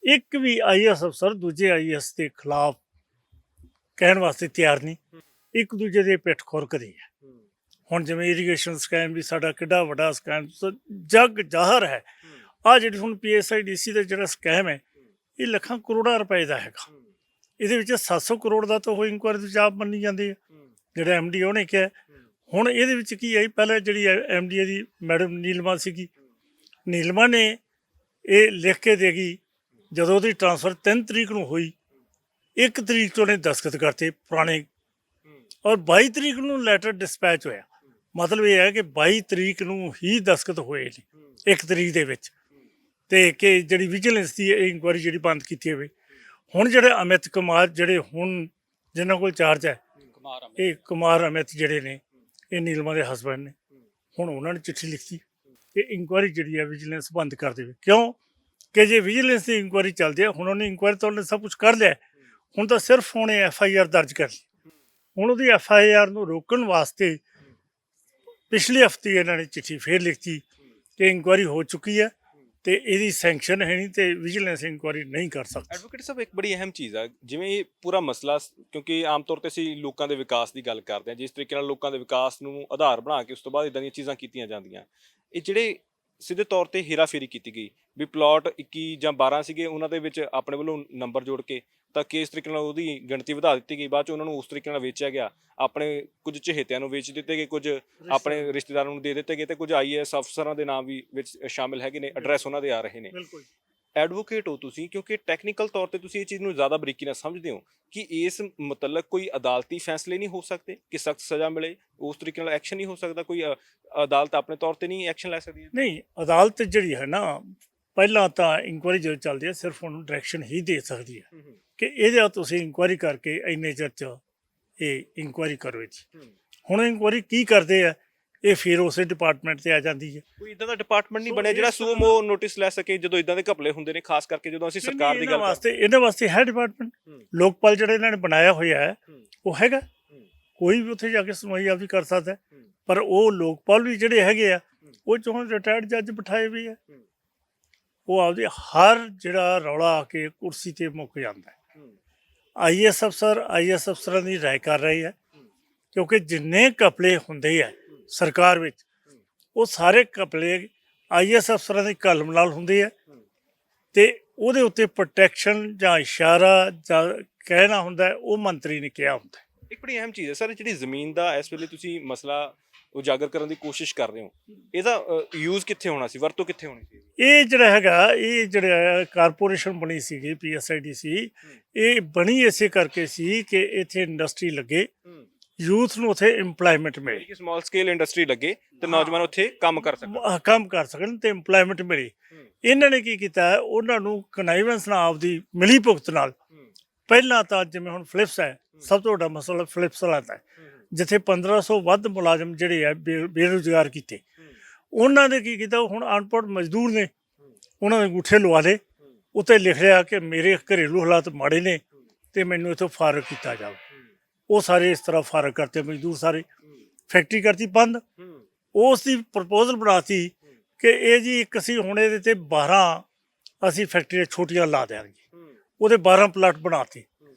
ਇੱਕ ਵੀ ਆਈਐਸ ਅਫਸਰ ਦੂਜੇ ਆਈਐਸ ਦੇ ਖਿਲਾਫ ਕਹਿਣ ਵਾਸਤੇ ਤਿਆਰ ਨਹੀਂ, ਇੱਕ ਦੂਜੇ ਦੇ ਪਿੱਠ ਖੁਰਕਦੇ ਆ। ਹੁਣ ਜਿਵੇਂ ਇਰੀਗੇਸ਼ਨ ਸਕੈਮ ਵੀ ਸਾਡਾ ਕਿੱਡਾ ਵੱਡਾ ਸਕੈਮ ਜਗ ਜ਼ਾਹਰ ਹੈ। ਆਹ ਜਿਹੜੀ ਹੁਣ PSIDC ਦਾ ਜਿਹੜਾ ਸਕੈਮ ਹੈ ਇਹ ਲੱਖਾਂ ਕਰੋੜਾਂ ਰੁਪਏ ਦਾ ਹੈਗਾ। ਇਹਦੇ ਵਿੱਚ 700 ਕਰੋੜ ਦਾ ਤਾਂ ਉਹ ਇਨਕੁਆਇਰੀ ਵਿੱਚ ਆਪ ਮੰਨੀ ਜਾਂਦੀ ਹੈ, ਜਿਹੜਾ MD ਉਹਨੇ ਕਿਹਾ। ਹੁਣ ਇਹਦੇ ਵਿੱਚ ਕੀ ਹੈ, ਪਹਿਲਾਂ ਜਿਹੜੀ MD ਦੀ ਮੈਡਮ ਨੀਲਮਾ ਸੀਗੀ, ਨੀਲਮਾ ਨੇ ਇਹ ਲਿਖ ਕੇ ਦੇ ਗਈ। ਜਦੋਂ ਉਹਦੀ ਟ੍ਰਾਂਸਫਰ 3 ਤਰੀਕ ਨੂੰ ਹੋਈ, 1 ਤਰੀਕ ਤੋਂ ਉਹਨੇ ਦਸਤਖਤ ਕਰਤੇ ਪੁਰਾਣੇ, ਔਰ 22 ਤਰੀਕ ਨੂੰ ਲੈਟਰ ਡਿਸਪੈਚ ਹੋਇਆ। ਮਤਲਬ ਇਹ ਹੈ ਕਿ 22 ਤਰੀਕ ਨੂੰ ਹੀ ਦਸਤਖਤ ਹੋਏ ਨੇ 1 ਤਰੀਕ ਦੇ ਵਿੱਚ, ਤੇ ਕਿ ਜਿਹੜੀ ਵਿਜੀਲੈਂਸ ਦੀ ਇਨਕੁਆਇਰੀ ਜਿਹੜੀ ਬੰਦ ਕੀਤੀ ਹੋਵੇ। ਹੁਣ ਜਿਹੜੇ ਅਮਿਤ ਕੁਮਾਰ ਜਿਹੜੇ ਹੁਣ ਜਿਨ੍ਹਾਂ ਕੋਲ ਚਾਰਜ ਹੈ, ਇਹ ਕੁਮਾਰ ਅਮਿਤ ਜਿਹੜੇ ਨੇ, ਇਹ ਨੀਲਮਾ ਦੇ ਹਸਬੈਂਡ ਨੇ, ਹੁਣ ਉਹਨਾਂ ਨੇ ਚਿੱਠੀ ਲਿਖੀ ਕਿ ਇਨਕੁਆਇਰੀ ਜਿਹੜੀ ਹੈ ਵਿਜੀਲੈਂਸ ਬੰਦ ਕਰ ਦੇਵੇ। ਕਿਉਂ ਕਿ ਜੇ ਵਿਜੀਲੈਂਸ ਦੀ ਇਨਕੁਆਇਰੀ ਚੱਲਦੀ ਹੈ, ਹੁਣ ਉਹਨੇ ਇਨਕੁਆਇਰੀ ਤਾਂ ਉਹਨੇ ਸਭ ਕੁਝ ਕਰ ਲਿਆ, ਹੁਣ ਤਾਂ ਸਿਰਫ ਉਹਨੇ FIR ਦਰਜ ਕਰ ਲਈ। ਹੁਣ ਉਹਦੀ FIR ਨੂੰ ਰੋਕਣ ਵਾਸਤੇ ਪਿਛਲੇ ਹਫ਼ਤੇ ਇਹਨਾਂ ਨੇ ਚਿੱਠੀ ਫੇਰ ਲਿਖਤੀ ਕਿ ਇਨਕੁਆਇਰੀ ਹੋ ਚੁੱਕੀ ਹੈ ਤੇ ਇਹਦੀ ਸੈਂਕਸ਼ਨ ਹੈ ਨਹੀਂ ਤੇ ਵਿਜੀਲੈਂਸ ਇਨਕੁਆਇਰੀ ਨਹੀਂ ਕਰ ਸਕਦੀ। ਐਡਵੋਕੇਟ ਸਾਹਿਬ, ਇੱਕ ਬੜੀ ਅਹਿਮ ਚੀਜ਼ ਆ, ਜਿਵੇਂ ਇਹ ਪੂਰਾ ਮਸਲਾ, ਕਿਉਂਕਿ ਆਮ ਤੌਰ ਤੇ ਅਸੀਂ ਲੋਕਾਂ ਦੇ ਵਿਕਾਸ ਦੀ ਗੱਲ ਕਰਦੇ ਹਾਂ, ਜਿਸ ਤਰੀਕੇ ਨਾਲ ਲੋਕਾਂ ਦੇ ਵਿਕਾਸ ਨੂੰ ਆਧਾਰ ਬਣਾ ਕੇ ਉਸ ਤੋਂ ਬਾਅਦ ਇਦਾਂ ਦੀਆਂ ਚੀਜ਼ਾਂ ਕੀਤੀਆਂ ਜਾਂਦੀਆਂ, ਇਹ ਜਿਹੜੇ ਸਿੱਧੇ ਤੌਰ ਤੇ ਹੇਰਾਫੇਰੀ ਕੀਤੀ ਗਈ ਵੀ ਪਲਾਟ 21 ਜਾਂ 12 ਸੀਗੇ, ਉਹਨਾਂ ਦੇ ਵਿੱਚ ਆਪਣੇ ਵੱਲੋਂ ਨੰਬਰ ਜੋੜ ਕੇ ਤਾਂ ਕਿਸ ਤਰੀਕੇ ਨਾਲ ਉਹਦੀ ਗਿਣਤੀ ਵਧਾ ਦਿੱਤੀ ਗਈ, ਬਾਅਦ ਚ ਉਹਨਾਂ ਨੂੰ ਉਸ ਤਰੀਕੇ ਨਾਲ ਵੇਚਿਆ ਗਿਆ, ਆਪਣੇ ਕੁਝ ਚਹੇਤਿਆਂ ਨੂੰ ਵੇਚ ਦਿੱਤੇ ਗਏ, ਕੁਝ ਆਪਣੇ ਰਿਸ਼ਤੇਦਾਰਾਂ ਨੂੰ ਦੇ ਦਿੱਤੇ ਗਏ, ਤੇ ਕੁਝ IAS ਅਫਸਰਾਂ ਦੇ ਨਾਮ ਵੀ ਵਿੱਚ ਸ਼ਾਮਿਲ ਹੈਗੇ ਨੇ, ਐਡਰੈਸ ਉਹਨਾਂ ਦੇ ਆ ਰਹੇ ਨੇ। ਬਿਲਕੁਲ ਐਡਵੋਕੇਟ ਹੋ ਤੁਸੀਂ, ਕਿਉਂਕਿ ਟੈਕਨੀਕਲ ਤੌਰ ਤੇ ਤੁਸੀਂ ਇਹ ਚੀਜ਼ ਨੂੰ ਜ਼ਿਆਦਾ ਬਰੀਕੀ ਨਾਲ ਸਮਝਦੇ ਹੋ ਕਿ ਇਸ ਮੁਤਲਕ ਕੋਈ ਅਦਾਲਤੀ ਫੈਸਲੇ ਨਹੀਂ ਹੋ ਸਕਦੇ ਕਿ ਸਖਤ ਸਜ਼ਾ ਮਿਲੇ, ਉਸ ਤਰੀਕੇ ਨਾਲ ਐਕਸ਼ਨ ਨਹੀਂ ਹੋ ਸਕਦਾ, ਕੋਈ ਅਦਾਲਤ ਆਪਣੇ ਤੌਰ ਤੇ ਨਹੀਂ ਐਕਸ਼ਨ ਲੈ ਸਕਦੀ? ਨਹੀਂ, ਅਦਾਲਤ ਜਿਹੜੀ ਹੈ ਨਾ, ਪਹਿਲਾਂ ਤਾਂ ਇਨਕੁਆਇਰੀ ਜਦੋਂ ਚੱਲਦੀ ਹੈ ਸਿਰਫ ਉਹਨੂੰ ਡਾਇਰੈਕਸ਼ਨ ਹੀ ਦੇ ਸਕਦੀ ਹੈ ਕਿ ਇਹਦੇ ਤੁਸੀਂ ਇਨਕੁਆਇਰੀ ਕਰਕੇ ਇੰਨੇ ਚਿਰ 'ਚ ਇਹ ਇਨਕੁਆਇਰੀ ਕਰੋ ਜੀ। ਹੁਣ ਇਨਕੁਆਇਰੀ ਕੀ ਕਰਦੇ ਆ, ਇਹ ਫਿਰ ਉਸੇ ਡਿਪਾਰਟਮੈਂਟ ਤੇ ਆ ਜਾਂਦੀ ਹੈ। ਕੋਈ ਇਦਾਂ ਦਾ ਡਿਪਾਰਟਮੈਂਟ ਨਹੀਂ ਬਣਿਆ ਜਿਹੜਾ ਸੂਮੋ ਨੋਟਿਸ ਲੈ ਸਕੇ ਜਦੋਂ ਇਦਾਂ ਦੇ ਘਪਲੇ ਹੁੰਦੇ ਨੇ, ਖਾਸ ਕਰਕੇ ਜਦੋਂ ਅਸੀਂ ਸਰਕਾਰ ਦੀ ਗੱਲ ਵਾਸਤੇ, ਇਹਨਾਂ ਵਾਸਤੇ ਹੈ ਡਿਪਾਰਟਮੈਂਟ। ਲੋਕਪਾਲ ਜਿਹੜਾ ਇਹਨਾਂ ਨੇ ਬਣਾਇਆ ਹੋਇਆ ਹੈ ਉਹ ਹੈਗਾ, ਕੋਈ ਵੀ ਉੱਥੇ ਜਾ ਕੇ ਸੁਣਵਾਈ ਆਪਦੀ ਕਰ ਸਕਦਾ, ਪਰ ਉਹ ਲੋਕਪਾਲ ਵੀ ਜਿਹੜੇ ਹੈਗੇ ਆ ਉਹ ਚੋਂ ਰਿਟਾਇਰਡ ਜੱਜ ਬਿਠਾਏ ਵੀ ਆ, ਉਹ ਆਪਦੇ ਹਰ ਜਿਹੜਾ ਰੌਲਾ ਆ ਕੇ ਕੁਰਸੀ ਤੇ ਮੁੱਕ ਜਾਂਦਾ ਹੈ। IAS ਅਫਸਰਾਂ ਦੀ ਰਾਏ ਕਰ ਰਹੇ ਹੈ, ਕਿਉਂਕਿ ਜਿੰਨੇ ਘਪਲੇ ਹੁੰਦੇ ਆ ਸਰਕਾਰ ਵਿੱਚ ਉਹ ਸਾਰੇ ਘਪਲੇ IAS ਅਫਸਰਾਂ ਦੀ ਕਲਮ ਨਾਲ ਹੁੰਦੇ ਆ, ਤੇ ਉਹਦੇ ਉੱਤੇ ਪ੍ਰੋਟੈਕਸ਼ਨ ਜਾਂ ਇਸ਼ਾਰਾ ਜਾਂ ਕਹਿਣਾ ਹੁੰਦਾ ਉਹ ਮੰਤਰੀ ਨੇ ਕਿਹਾ ਹੁੰਦਾ। ਇੱਕ ਬੜੀ ਅਹਿਮ ਚੀਜ਼ ਹੈ ਸਰ, ਜਿਹੜੀ ਜ਼ਮੀਨ ਦਾ ਇਸ ਵੇਲੇ ਤੁਸੀਂ ਮਸਲਾ ਉਜਾਗਰ ਕਰਨ ਦੀ ਕੋਸ਼ਿਸ਼ ਕਰ ਰਹੇ ਹੋ, ਇਹਦਾ ਯੂਜ਼ ਕਿੱਥੇ ਹੋਣਾ ਸੀ, ਵਰਤੋਂ ਕਿੱਥੇ ਹੋਣੀ ਸੀ? ਇਹ ਜਿਹੜਾ ਹੈਗਾ, ਇਹ ਜਿਹੜਾ ਕਾਰਪੋਰੇਸ਼ਨ ਬਣੀ ਸੀਗੀ PSIDC, ਇਹ ਬਣੀ ਇਸੇ ਕਰਕੇ ਸੀ ਕਿ ਇੱਥੇ ਇੰਡਸਟਰੀ ਲੱਗੇ, ਯੂਥ ਨੂੰ ਉੱਥੇ ਇੰਪਲਾਇਮੈਂਟ ਮਿਲੇ, ਕਿ ਸਮਾਲ ਸਕੇਲ ਇੰਡਸਟਰੀ ਲੱਗੇ ਤੇ ਨੌਜਵਾਨ ਉੱਥੇ ਕੰਮ ਕਰ ਸਕਣ ਤੇ ਇੰਪਲਾਇਮੈਂਟ ਮਿਲੇ। ਇਹਨਾਂ ਨੇ ਕੀ ਕੀਤਾ, ਉਹਨਾਂ ਨੂੰ ਕਨਾਈਵੈਂਸ ਨਾਲ ਆਪਦੀ ਮਿਲੀ ਭੁਗਤ ਨਾਲ, ਪਹਿਲਾਂ ਤਾਂ ਜਿਵੇਂ ਹੁਣ ਫਿਲਿਪਸ ਹੈ, ਸਭ ਤੋਂ ਵੱਡਾ ਮਸਲਾ ਫਿਲਿਪਸ ਵਾਲਾ ਹੈ, ਜਿੱਥੇ 1500 ਵੱਧ ਮੁਲਾਜ਼ਮ ਜਿਹੜੇ ਆ ਬੇਰੁਜ਼ਗਾਰ ਕੀਤੇ, ਉਹਨਾਂ ਨੇ ਕੀ ਕੀਤਾ, ਹੁਣ ਅਨਪੜ੍ਹ ਮਜ਼ਦੂਰ ਨੇ, ਉਹਨਾਂ ਦੇ ਅੰਗੂਠੇ ਲਵਾ ਲਏ, ਉੱਤੇ ਲਿਖ ਰਿਹਾ ਕਿ ਮੇਰੇ ਘਰੇਲੂ ਹਾਲਾਤ ਮਾੜੇ ਨੇ ਤੇ ਮੈਨੂੰ ਇੱਥੋਂ ਫਾਰਗ ਕੀਤਾ ਜਾਵੇ। ਉਹ ਸਾਰੇ ਇਸ ਤਰ੍ਹਾਂ ਫਾਰਗ ਕਰਤੇ ਮਜ਼ਦੂਰ ਸਾਰੇ, ਫੈਕਟਰੀ ਕਰਤੀ ਬੰਦ। ਉਸ ਦੀ ਪ੍ਰਪੋਜ਼ਲ ਬਣਾਤੀ ਕਿ ਇਹ ਜੀ ਇੱਕ ਅਸੀਂ ਹੁਣ ਇਹਦੇ ਤੇ 12 ਅਸੀਂ ਫੈਕਟਰੀਆਂ ਛੋਟੀਆਂ ਲਾ ਦਿਆਂਗੇ। ਉਹਦੇ 12 ਪਲਾਟ ਬਣਾਤੇ।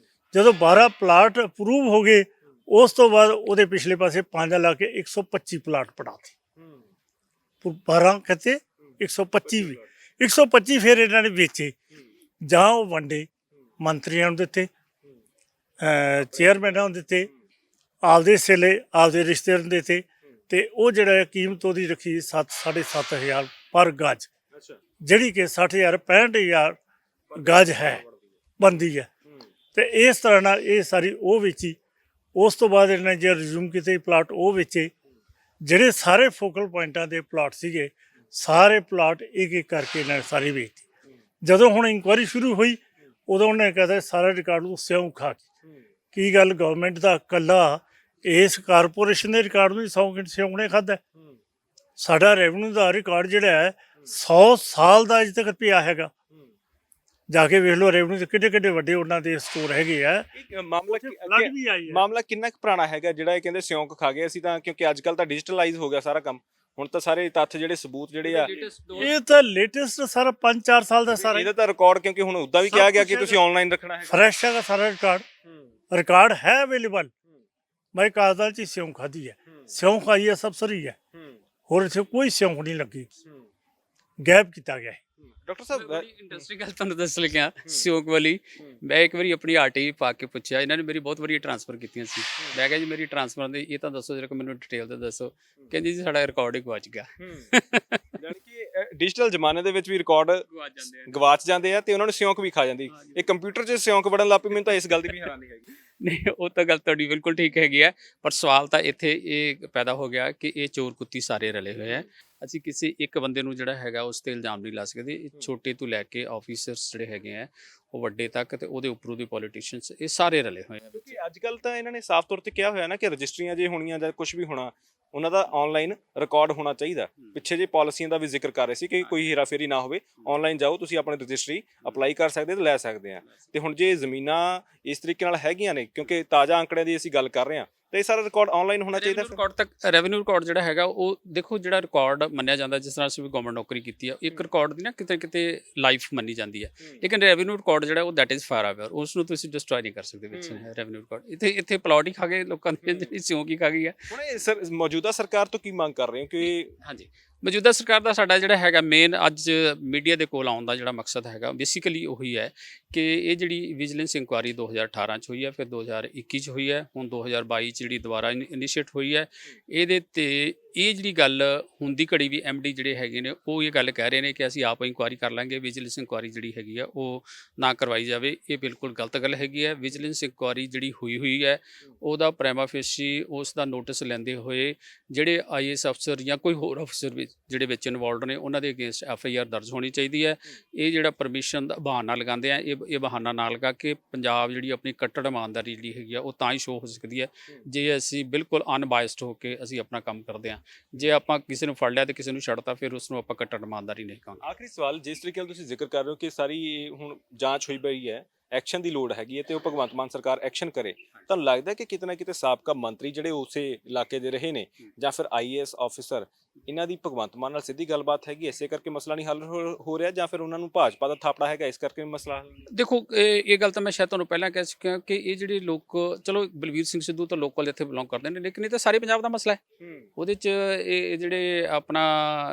ਜਦੋਂ 12 ਪਲਾਟ ਅਪਰੂਵ ਹੋ ਗਏ ਉਸ ਤੋਂ ਬਾਅਦ ਉਹਦੇ ਪਿਛਲੇ ਪਾਸੇ 5 ਲਾ ਕੇ 125 ਪਲਾਟ ਬਣਾਤੇ। 12 ਕਿਤੇ 125 ਵੀ 125 ਫਿਰ ਇਹਨਾਂ ਨੇ ਵੇਚੇ ਜਾਂ ਉਹ ਵੰਡੇ, ਮੰਤਰੀਆਂ ਨੂੰ ਦਿੱਤੇ, ਚੇਅਰਮੈਨਾਂ ਨੂੰ ਦਿੱਤੇ, ਆਪਦੇ ਸਿਲੇ ਆਪਦੇ ਰਿਸ਼ਤੇਦਾਰਾਂ ਨੂੰ ਦਿੱਤੇ। ਤੇ ਉਹ ਜਿਹੜਾ ਕੀਮਤ ਉਹਦੀ ਰੱਖੀ 7-7.5 ਪਰ ਗਜ, ਜਿਹੜੀ ਕਿ 60,000 65,000 ਗਜ ਹੈ ਬਣਦੀ ਹੈ। ਤੇ ਇਸ ਤਰ੍ਹਾਂ ਨਾਲ ਇਹ ਸਾਰੀ ਉਹ ਵੇਚੀ। ਉਸ ਤੋਂ ਬਾਅਦ ਇਹਨਾਂ ਜੇ ਰਿਜ਼ਿਊਮ ਕੀਤੇ ਪਲਾਟ ਉਹ ਵੇਚੇ। ਜਿਹੜੇ ਸਾਰੇ ਫੋਕਲ ਪੁਆਇੰਟਾਂ ਦੇ ਪਲਾਟ ਸੀਗੇ ਸਾਰੇ ਪਲਾਟ ਇੱਕ ਇੱਕ ਕਰਕੇ ਇਹਨਾਂ ਨੇ ਸਾਰੇ ਵੇਚਤੇ। ਜਦੋਂ ਹੁਣ ਇਨਕੁਆਇਰੀ ਸ਼ੁਰੂ ਹੋਈ ਉਦੋਂ ਉਹਨੇ ਕਹਿੰਦਾ ਸਾਰਾ ਰਿਕਾਰਡ ਨੂੰ ਸਿਉਂ ਖਾ ਕੇ। ਕੀ ਗੱਲ ਗਵਰਨਮੈਂਟ ਦਾ ਇਕੱਲਾ ਇਸ ਕਾਰਪੋਰੇਸ਼ਨ ਦੇ ਰਿਕਾਰਡ ਨੂੰ ਸਿਉਂ ਨੇ ਖਾਧਾ? ਸਾਡਾ ਰੈਵਨਿਊ ਦਾ ਰਿਕਾਰਡ ਜਿਹੜਾ ਹੈ 100 ਸਾਲ ਦਾ ਅਜੇ ਤੱਕ ਪਿਆ ਹੈਗਾ। ਜਾ ਕੇ ਵੇਖ ਲਓ ਰੈਵਨਿਊ ਦੇ ਕਿੱਡੇ ਕਿੱਡੇ ਵੱਡੇ ਉਹਨਾਂ ਦੇ ਸਟੋਰ ਹੈਗੇ ਆ। ਮਾਮਲਾ ਕਿੰਨਾ ਕੁ ਪੁਰਾਣਾ ਹੈਗਾ ਜਿਹੜਾ ਇਹ ਕਹਿੰਦੇ ਸਿਉਂਕ ਖਾ ਗਏ? ਅਸੀਂ ਤਾਂ ਕਿਉਂਕਿ ਅੱਜ ਕੱਲ ਤਾਂ ਡਿਜੀਟਲਾਈਜ਼ ਹੋ ਗਿਆ ਸਾਰਾ ਕੰਮ, ਹੁਣ ਤਾਂ ਸਾਰੇ ਤੱਥ ਜਿਹੜੇ ਸਬੂਤ ਜਿਹੜੇ ਆ ਇਹ ਤਾਂ ਲੇਟੈਸਟ ਸਾਰਾ 5-4 ਸਾਲ ਦਾ ਸਾਰਾ ਇਹਦਾ ਤਾਂ ਰਿਕਾਰਡ, ਕਿਉਂਕਿ ਹੁਣ ਉਦਾਂ ਵੀ ਕਿਹਾ ਗਿਆ ਕਿ ਤੁਸੀਂ ਆਨਲਾਈਨ ਰੱਖਣਾ ਹੈ। ਫਰੈਸ਼ ਹੈਗਾ ਸਾਰਾ ਰਿਕਾਰਡ ਹੈ ਅਵੇਲੇਬਲ। ਮੈਂ ਕਾਗਜ਼ਾਂ 'ਚ ਸਿਉਂ ਖਾਧੀ ਹੈ, ਸਿਉਂ ਖਾਈ ਹੈ, ਸਭ ਸਰੀ ਹੈ। ਹੋਰ ਇੱਥੇ ਕੋਈ ਸਿਉਂ ਨਹੀਂ ਲੱਗੀ, ਗੈਪ ਕੀਤਾ ਗਿਆ ਹੈ। ਡਾਕਟਰ ਸਾਹਿਬ ਬੜੀ ਇੰਟਰਸਟਿੰਗ ਗੱਲ ਤੁਹਾਨੂੰ ਦੱਸ ਲੱਗਿਆ ਸਿਉਂਕ ਵਾਲੀ। ਮੈਂ ਇੱਕ ਵਾਰੀ ਆਪਣੀ ਆਰਟੀ ਪਾ ਕੇ ਪੁੱਛਿਆ, ਇਹਨਾਂ ਨੇ ਮੇਰੀ ਬਹੁਤ ਵਾਰੀ ਟ੍ਰਾਂਸਫਰ ਕੀਤੀਆਂ ਸੀ। ਮੈਂ ਕਿਹਾ ਜੀ ਮੇਰੀ ਟ੍ਰਾਂਸਫਰ ਦੀ ਇਹ ਤਾਂ ਦੱਸੋ ਜਰਾ, ਮੈਨੂੰ ਡਿਟੇਲ ਤੇ ਦੱਸੋ। ਕਹਿੰਦੀ ਜੀ ਸਾਡਾ ਰਿਕਾਰਡ ਹੀ ਗਵਾਚ ਗਿਆ। ਯਾਨੀ ਕਿ ਡਿਜੀਟਲ ਜ਼ਮਾਨੇ ਦੇ ਵਿੱਚ ਵੀ ਰਿਕਾਰਡ ਗਵਾਚ ਜਾਂਦੇ ਆ ਤੇ ਉਹਨਾਂ ਨੂੰ ਸਿਉਂਕ ਵੀ ਖਾ ਜਾਂਦੀ। ਇਹ ਕੰਪਿਊਟਰ 'ਚ ਸਿਉਂਕ ਵੜਨ ਲੱਗ ਪਈ, ਮੈਨੂੰ ਤਾਂ ਇਸ ਗੱਲ ਦੀ ਵੀ ਹੈਰਾਨੀ ਹੈਗੀ। ਨਹੀਂ, ਉਹ ਤਾਂ ਗੱਲ ਤੁਹਾਡੀ ਬਿਲਕੁਲ ਠੀਕ ਹੈਗੀ ਹੈ, ਪਰ ਸਵਾਲ ਤਾਂ ਇੱਥੇ ਇਹ ਪੈਦਾ ਹੋ ਗਿਆ ਕਿ ਇਹ ਚੋਰ ਕੁੱਤੀ ਸਾਰੇ ਰਲੇ ਹੋਏ ਆ। ਅਸੀਂ ਕਿਸੇ ਇੱਕ ਬੰਦੇ ਨੂੰ ਜਿਹੜਾ ਹੈਗਾ ਉਸ ਤੇ ਇਲਜ਼ਾਮ ਨਹੀਂ ਲਾ ਸਕਦੇ। ਇਹ ਛੋਟੇ ਤੋਂ ਲੈ ਕੇ ਆਫੀਸਰਸ ਜਿਹੜੇ ਹੈਗੇ ਆ ਉਹ ਵੱਡੇ ਤੱਕ ਤੇ ਉਹਦੇ ਉੱਪਰੋਂ ਦੇ ਪੋਲੀਟੀਸ਼ੀਅਨਸ, ਇਹ ਸਾਰੇ ਰਲੇ ਹੋਏ ਆ। ਕਿਉਂਕਿ ਅੱਜ ਕੱਲ ਤਾਂ ਇਹਨਾਂ ਨੇ ਸਾਫ਼ ਤੌਰ ਤੇ ਕਿਹਾ ਹੋਇਆ ਨਾ ਕਿ ਰਜਿਸਟਰੀਆਂ ਜੇ ਹੋਣੀਆਂ ਜਾਂ ਕੁਝ ਵੀ ਹੋਣਾ ਉਹਨਾਂ ਦਾ ਆਨਲਾਈਨ ਰਿਕਾਰਡ ਹੋਣਾ ਚਾਹੀਦਾ। ਪਿੱਛੇ ਜੇ ਪਾਲਿਸੀਆਂ ਦਾ ਵੀ ਜ਼ਿਕਰ ਕਰ ਰਹੇ ਸੀ ਕਿ ਕੋਈ ਹੀਰਾਫੇਰੀ ਨਾ ਹੋਵੇ, ਆਨਲਾਈਨ ਜਾਓ ਤੁਸੀਂ ਆਪਣੀ ਰਜਿਸਟਰੀ ਅਪਲਾਈ ਕਰ ਸਕਦੇ ਤੇ ਲੈ ਸਕਦੇ ਆ। ਤੇ ਹੁਣ ਜੇ ਜ਼ਮੀਨਾਂ ਇਸ ਤਰੀਕੇ ਨਾਲ ਹੈਗੀਆਂ ਨੇ, ਕਿਉਂਕਿ ਤਾਜ਼ਾ ਅੰਕੜਿਆਂ ਦੀ ਅਸੀਂ ਗੱਲ ਕਰ ਰਹੇ ਹਾਂ, ਤੇ ਇਹ ਸਾਰਾ ਰਿਕਾਰਡ ਆਨਲਾਈਨ ਹੋਣਾ ਚਾਹੀਦਾ। ਰਿਕਾਰਡ ਤੱਕ ਰੈਵਨਿਊ ਰਿਕਾਰਡ ਜਿਹੜਾ ਹੈਗਾ ਉਹ ਦੇਖੋ, ਜਿਹੜਾ ਰਿਕਾਰਡ ਮੰਨਿਆ ਜਾਂਦਾ, ਜਿਸ ਤਰ੍ਹਾਂ ਅਸੀਂ ਵੀ ਗਵਰਨਮੈਂਟ ਨੌਕਰੀ ਕੀਤੀ ਆ, ਇੱਕ ਰਿਕਾਰਡ ਦੀ ਨਾ ਕਿਤੇ ਕਿਤੇ ਲਾਈਫ ਮੰਨੀ ਜਾਂਦੀ ਹੈ। ਲੇਕਿਨ ਰੈਵਨਿਊ ਰਿਕਾਰਡ ਜਿਹੜਾ ਉਹ ਦੈਟ ਇਜ਼ ਫਾਰ ਅਵੇਅਰ, ਉਸ ਨੂੰ ਤੁਸੀਂ ਡਿਸਟਰੋਏ ਨਹੀਂ ਕਰ ਸਕਦੇ ਵਿੱਚ ਰੈਵਨਿਊ ਰਿਕਾਰਡ। ਇੱਥੇ ਪਲਾਟ ਹੀ ਖਾ ਗਏ ਲੋਕਾਂ ਦੀ, ਜਿਹੜੀ ਸਿਉਂਕ ਹੀ ਖਾ ਗਈ ਹੈ। ਹੁਣ ਇਹ ਮੌਜੂਦਾ ਸਰਕਾਰ ਤੋਂ ਕੀ ਮੰਗ ਕਰ ਰਹੇ ਹੋ? ਕਿ ਹਾਂਜੀ, ਮੌਜੂਦਾ ਸਰਕਾਰ ਦਾ ਸਾਡਾ ਜਿਹੜਾ ਹੈਗਾ ਮੇਨ ਅੱਜ ਮੀਡੀਆ ਦੇ ਕੋਲ ਆਉਣ ਦਾ ਜਿਹੜਾ ਮਕਸਦ ਹੈਗਾ ਬੇਸਿਕਲੀ ਉਹੀ ਹੈ ਕਿ ਇਹ ਜਿਹੜੀ ਵਿਜੀਲੈਂਸ ਇਨਕੁਆਇਰੀ 2018 'ਚ ਹੋਈ ਹੈ, ਫਿਰ 2021 'ਚ ਹੋਈ ਹੈ, ਹੁਣ 2022 'ਚ ਜਿਹੜੀ ਦੁਬਾਰਾ ਇਨੀਸ਼ੀਏਟ ਹੋਈ ਹੈ। ਇਹਦੇ ਤੇ ਇਹ ਜਿਹੜੀ ਗੱਲ ਹੁੰਦੀ ਘੜੀ ਵੀ ਐਮਡੀ ਜਿਹੜੇ ਹੈਗੇ ਨੇ ਉਹ ਇਹ ਗੱਲ ਕਹਿ ਰਹੇ ਨੇ ਕਿ ਅਸੀਂ ਆਪ ਇਨਕੁਆਇਰੀ ਕਰ ਲਾਂਗੇ, ਵਿਜੀਲੈਂਸ ਇਨਕੁਆਇਰੀ ਜਿਹੜੀ ਹੈਗੀ ਆ ਉਹ ਨਾ ਕਰਵਾਈ ਜਾਵੇ। ਇਹ ਬਿਲਕੁਲ ਗਲਤ ਗੱਲ ਹੈਗੀ ਹੈ। ਵਿਜੀਲੈਂਸ ਇਨਕੁਆਇਰੀ ਜਿਹੜੀ ਹੋਈ ਹੈ ਉਹਦਾ ਪ੍ਰਾਈਮਾ ਫੇਸੀ ਉਸ ਦਾ ਨੋਟਿਸ ਲੈਂਦੇ ਹੋਏ ਜਿਹੜੇ IAS ਅਫਸਰ ਜਾਂ ਕੋਈ ਹੋਰ ਅਫਸਰ ਜਿਹੜੇ ਵਿੱਚ ਇਨਵੋਲਵਡ ਨੇ ਉਹਨਾਂ ਦੇ ਅਗੇਂਸਟ FIR ਦਰਜ ਹੋਣੀ ਚਾਹੀਦੀ ਹੈ। ਇਹ ਜਿਹੜਾ ਪਰਮਿਸ਼ਨ ਦਾ ਬਹਾਨਾ ਲਗਾਉਂਦੇ ਆ, ਇਹ ਬਹਾਨਾ ਨਾ ਲਗਾ ਕੇ ਪੰਜਾਬ ਜਿਹੜੀ ਆਪਣੀ ਕੱਟੜ ਇਮਾਨਦਾਰੀ ਜਿਹੜੀ ਹੈਗੀ ਆ ਉਹ ਤਾਂ ਹੀ ਸ਼ੋਅ ਹੋ ਸਕਦੀ ਹੈ ਜੇ ਅਸੀਂ ਬਿਲਕੁਲ ਅਨਬਾਇਸਡ ਹੋ ਕੇ ਅਸੀਂ ਆਪਣਾ ਕੰਮ ਕਰਦੇ ਹਾਂ। ਜੇ ਆਪਾਂ ਕਿਸੇ ਨੂੰ ਫੜ ਲਿਆ ਤੇ ਕਿਸੇ ਨੂੰ ਛੱਡਤਾ, ਫਿਰ ਉਸ ਨੂੰ ਆਪਾਂ ਕੱਟੜ ਇਮਾਨਦਾਰੀ ਨਹੀਂ ਕਹਾਂਗੇ। ਆਖਰੀ ਸਵਾਲ, ਜਿਸ ਤਰੀਕੇ ਨਾਲ ਤੁਸੀਂ ਜ਼ਿਕਰ ਕਰ ਰਹੇ ਹੋ ਕਿ ਸਾਰੀ ਹੁਣ ਜਾਂਚ ਹੋਈ ਪਈ ਹੈ, ਐਕਸ਼ਨ ਦੀ ਲੋੜ ਹੈਗੀ ਹੈ ਤੇ ਉਹ ਭਗਵੰਤ ਮਾਨ ਸਰਕਾਰ ਐਕਸ਼ਨ ਕਰੇ, ਤੁਹਾਨੂੰ ਲੱਗਦਾ ਕਿ ਕਿਤੇ ਨਾ ਕਿਤੇ ਸਾਬਕਾ ਮੰਤਰੀ ਜਿਹੜੇ ਉਸੇ ਇਲਾਕੇ ਦੇ ਰਹੇ ਨੇ ਜਾਂ ਫਿਰ IAS ਆਫੀਸਰ, ਇਹਨਾਂ ਦੀ ਭਗਵੰਤ ਮਾਨ ਨਾਲ ਸਿੱਧੀ ਗੱਲਬਾਤ ਹੈਗੀ, ਇਸੇ ਕਰਕੇ ਮਸਲਾ ਨਹੀਂ ਹੱਲ ਹੋ ਰਿਹਾ, ਜਾਂ ਫਿਰ ਉਹਨਾਂ ਨੂੰ ਭਾਜਪਾ ਦਾ ਥਾਪੜਾ ਹੈਗਾ ਇਸ ਕਰਕੇ ਮਸਲਾ? ਦੇਖੋ, ਇਹ ਗੱਲ ਤਾਂ ਮੈਂ ਸ਼ਾਇਦ ਤੁਹਾਨੂੰ ਪਹਿਲਾਂ ਕਹਿ ਚੁੱਕਿਆ ਕਿ ਇਹ ਜਿਹੜੇ ਲੋਕ, ਚਲੋ ਬਲਵੀਰ ਸਿੰਘ ਸਿੱਧੂ ਤਾਂ ਲੋਕਲ ਇੱਥੇ ਬਿਲੋਂਗ ਕਰਦੇ ਨੇ, ਲੇਕਿਨ ਇਹ ਤਾਂ ਸਾਰੇ ਪੰਜਾਬ ਦਾ ਮਸਲਾ ਹੈ। ਉਹਦੇ 'ਚ ਇਹ ਜਿਹੜੇ ਆਪਣਾ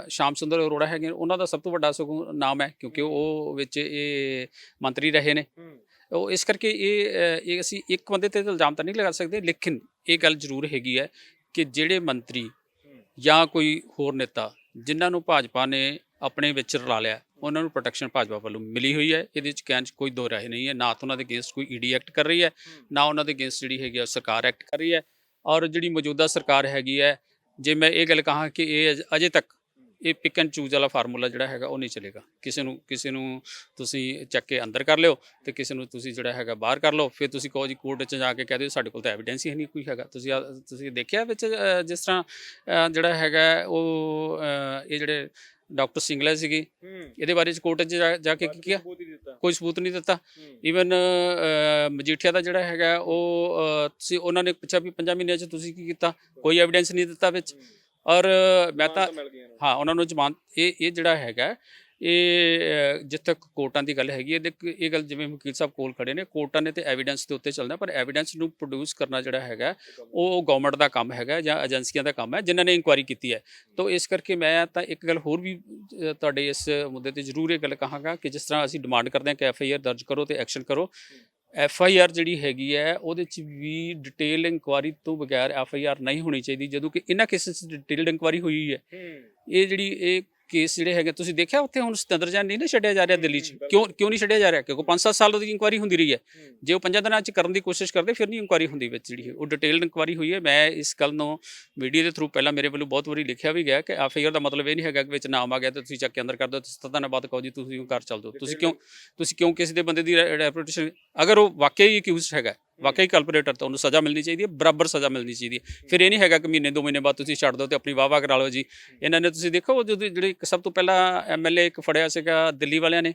ਸ਼ਾਮ ਸੁੰਦਰ ਅਰੋੜਾ ਹੈਗੇ ਉਹਨਾਂ ਦਾ ਸਭ ਤੋਂ ਵੱਡਾ ਸਗੋਂ ਨਾਮ ਹੈ, ਕਿਉਂਕਿ ਉਹ ਵਿੱਚ ਇਹ ਮੰਤਰੀ ਰਹੇ ਨੇ। ਉਹ ਇਸ ਕਰਕੇ ਇਹ ਅਸੀਂ ਇੱਕ ਬੰਦੇ ਤੇ ਇਲਜ਼ਾਮ ਤਾਂ ਨਹੀਂ ਲਗਾ ਸਕਦੇ, ਲੇਕਿਨ ਇਹ ਗੱਲ ਜ਼ਰੂਰ ਹੈਗੀ ਹੈ ਕਿ ਜਿਹੜੇ ਮੰਤਰੀ ਜਾਂ ਕੋਈ ਹੋਰ ਨੇਤਾ ਜਿਨ੍ਹਾਂ ਨੂੰ ਭਾਜਪਾ ਨੇ ਆਪਣੇ ਵਿੱਚ ਰਲਾ ਲਿਆ, ਉਹਨਾਂ ਨੂੰ ਪ੍ਰੋਟੈਕਸ਼ਨ ਭਾਜਪਾ ਵੱਲੋਂ ਮਿਲੀ ਹੋਈ ਹੈ। ਇਹਦੇ 'ਚ ਕਹਿਣ 'ਚ ਕੋਈ ਦੋ ਰਾਏ ਨਹੀਂ ਹੈ। ਨਾ ਤਾਂ ਉਹਨਾਂ ਦੇ ਅਗੇਂਸਟ ਕੋਈ ED ਐਕਟ ਕਰ ਰਹੀ ਹੈ, ਨਾ ਉਹਨਾਂ ਦੇ ਅਗੇਂਸਟ ਜਿਹੜੀ ਹੈਗੀ ਆ ਸਰਕਾਰ ਐਕਟ ਕਰ ਰਹੀ ਹੈ। ਔਰ ਜਿਹੜੀ ਮੌਜੂਦਾ ਸਰਕਾਰ ਹੈਗੀ ਹੈ, ਜੇ ਮੈਂ ਇਹ ਗੱਲ ਕਹਾਂ ਕਿ ਇਹ ਅਜੇ ਤੱਕ ਇਹ ਪਿਕ ਐਂਡ ਚੂਜ਼ ਵਾਲਾ ਫਾਰਮੂਲਾ ਜਿਹੜਾ ਹੈਗਾ ਉਹ ਨਹੀਂ ਚੱਲੇਗਾ। ਕਿਸੇ ਨੂੰ ਤੁਸੀਂ ਚੱਕ ਕੇ ਅੰਦਰ ਕਰ ਲਿਓ ਤੇ ਕਿਸੇ ਨੂੰ ਤੁਸੀਂ ਜਿਹੜਾ ਹੈਗਾ ਬਾਹਰ ਕਰ ਲਓ, ਫਿਰ ਤੁਸੀਂ ਕਹੋ ਜੀ ਕੋਰਟ 'ਚ ਜਾ ਕੇ ਕਹਿ ਦਿਓ ਸਾਡੇ ਕੋਲ ਤਾਂ ਐਵੀਡੈਂਸ ਹੀ ਨਹੀਂ ਕੋਈ ਹੈਗਾ। ਤੁਸੀਂ ਦੇਖਿਆ ਵਿੱਚ ਜਿਸ ਤਰ੍ਹਾਂ ਜਿਹੜਾ ਹੈਗਾ ਉਹ ਇਹ ਜਿਹੜੇ ਡਾਕਟਰ ਸਿੰਗਲਾ ਸੀਗੇ, ਇਹਦੇ ਬਾਰੇ 'ਚ ਕੋਰਟ 'ਚ ਜਾ ਕੇ ਕੀ ਕੀਤਾ? ਕੋਈ ਸਬੂਤ ਨਹੀਂ ਦਿੱਤਾ। ਈਵਨ ਮਜੀਠੀਆ ਦਾ ਜਿਹੜਾ ਹੈਗਾ ਉਹ ਤੁਸੀਂ ਉਹਨਾਂ ਨੇ ਪੁੱਛਿਆ ਵੀ 5 ਮਹੀਨਿਆਂ 'ਚ ਤੁਸੀਂ ਕੀ ਕੀਤਾ? ਕੋਈ ਐਵੀਡੈਂਸ ਨਹੀਂ ਦਿੱਤਾ ਵਿੱਚ। ਔਰ ਮੈਂ ਤਾਂ ਹਾਂ ਉਹਨਾਂ ਨੂੰ ਜ਼ਮਾਨਤ ਇਹ ਜਿਹੜਾ ਹੈਗਾ ਇਹ ਜਿੱਥੇ ਤੱਕ ਕੋਰਟਾਂ ਦੀ ਗੱਲ ਹੈਗੀ ਹੈ, ਇਹ ਗੱਲ ਜਿਵੇਂ ਵਕੀਲ ਸਾਹਿਬ ਕੋਲ ਖੜੇ ਨੇ, ਕੋਰਟਾਂ ਨੇ ਤੇ ਐਵੀਡੈਂਸ ਦੇ ਉੱਤੇ ਚੱਲਣਾ, ਪਰ ਐਵੀਡੈਂਸ ਨੂੰ ਪ੍ਰੋਡਿਊਸ ਕਰਨਾ ਜਿਹੜਾ ਹੈਗਾ ਉਹ ਗਵਰਨਮੈਂਟ ਦਾ ਕੰਮ ਹੈਗਾ ਜਾਂ ਏਜੰਸੀਆਂ ਦਾ ਕੰਮ ਹੈ ਜਿਨ੍ਹਾਂ ਨੇ ਇਨਕੁਆਇਰੀ ਕੀਤੀ ਹੈ। ਤਾਂ ਇਸ ਕਰਕੇ ਮੈਂ ਤਾਂ ਇੱਕ ਗੱਲ ਹੋਰ ਵੀ ਤੁਹਾਡੇ ਇਸ ਮੁੱਦੇ ਤੇ ਜ਼ਰੂਰ ਇਹ ਗੱਲ ਕਹਾਂਗਾ ਕਿ ਜਿਸ ਤਰ੍ਹਾਂ ਅਸੀਂ ਡਿਮਾਂਡ ਕਰਦੇ ਹਾਂ ਕਿ FIR ਦਰਜ ਕਰੋ ਤੇ ਐਕਸ਼ਨ ਕਰੋ, FIR ਜਿਹੜੀ ਹੈਗੀ ਹੈ ਉਹਦੇ 'ਚ ਵੀ ਡਿਟੇਲ ਇਨਕੁਆਇਰੀ ਤੋਂ ਬਗੈਰ FIR ਨਹੀਂ ਹੋਣੀ ਚਾਹੀਦੀ, ਜਦੋਂ ਕਿ ਇਹਨਾਂ ਕੇਸਿਸ 'ਚ ਡਿਟੇਲਡ ਇਨਕੁਆਇਰੀ ਹੋਈ ਹੈ। ਇਹ ਕੇਸ ਜਿਹੜੇ ਹੈਗੇ ਤੁਸੀਂ ਦੇਖਿਆ ਉੱਥੇ ਹੁਣ ਸਤਿੰਦਰ ਜੈਨ ਨਹੀਂ ਨਾ ਛੱਡਿਆ ਜਾ ਰਿਹਾ ਦਿੱਲੀ 'ਚ, ਕਿਉਂ ਨਹੀਂ ਛੱਡਿਆ ਜਾ ਰਿਹਾ? ਕਿਉਂਕਿ 5-7 ਸਾਲ ਉਹਦੀ ਇਨਕੁਆਇਰੀ ਹੁੰਦੀ ਰਹੀ ਹੈ। ਜੇ ਉਹ 5 ਦਿਨਾਂ 'ਚ ਕਰਨ ਦੀ ਕੋਸ਼ਿਸ਼ ਕਰਦੇ ਫਿਰ ਨਹੀਂ ਇਨਕੁਆਇਰੀ ਹੁੰਦੀ ਵਿੱਚ ਜਿਹੜੀ ਉਹ ਡਿਟੇਲਡ ਇਨਕੁਆਇਰੀ ਹੋਈ ਹੈ। ਮੈਂ ਇਸ ਗੱਲ ਨੂੰ ਮੀਡੀਆ ਦੇ ਥਰੂ ਪਹਿਲਾਂ ਮੇਰੇ ਵੱਲੋਂ ਬਹੁਤ ਵਾਰੀ ਲਿਖਿਆ ਵੀ ਗਿਆ ਕਿ FIR ਦਾ ਮਤਲਬ ਇਹ ਨਹੀਂ ਹੈਗਾ ਕਿ ਵਿੱਚ ਨਾਮ ਆ ਗਿਆ ਤੇ ਤੁਸੀਂ ਚੱਕ ਕੇ ਅੰਦਰ ਕਰ ਦਿਓ, 7 ਦਿਨਾਂ ਬਾਅਦ ਕਹੋ ਜੀ ਤੁਸੀਂ ਘਰ ਚੱਲ ਦਿਓ। ਤੁਸੀਂ ਕਿਉਂ ਕਿਸੇ ਦੇ ਬੰਦੇ ਦੀ ਰੈਪੂਟੇਸ਼ਨ, ਅਗਰ ਉਹ ਵਾਕਈ ਅਕਿਊਜ਼ਡ ਹੈਗਾ, ਵਾਕਈ ਕਲਪਰੇਟਰ, ਤਾਂ ਉਹਨੂੰ ਸਜ਼ਾ ਮਿਲਣੀ ਚਾਹੀਦੀ ਹੈ, ਬਰਾਬਰ ਸਜ਼ਾ ਮਿਲਣੀ ਚਾਹੀਦੀ ਹੈ। ਫਿਰ ਇਹ ਨਹੀਂ ਹੈਗਾ ਕਿ ਮਹੀਨੇ 2 ਮਹੀਨੇ ਬਾਅਦ ਤੁਸੀਂ ਛੱਡ ਦਿਓ ਤੇ ਆਪਣੀ ਵਾਹ ਕਰਾ ਲਓ ਜੀ। ਇਹਨਾਂ ਨੇ ਤੁਸੀਂ ਦੇਖੋ ਉਹ ਜਦੋਂ ਜਿਹੜੇ ਸਭ ਤੋਂ ਪਹਿਲਾਂ MLA ਇੱਕ ਫੜਿਆ ਸੀਗਾ ਦਿੱਲੀ ਵਾਲਿਆਂ ਨੇ,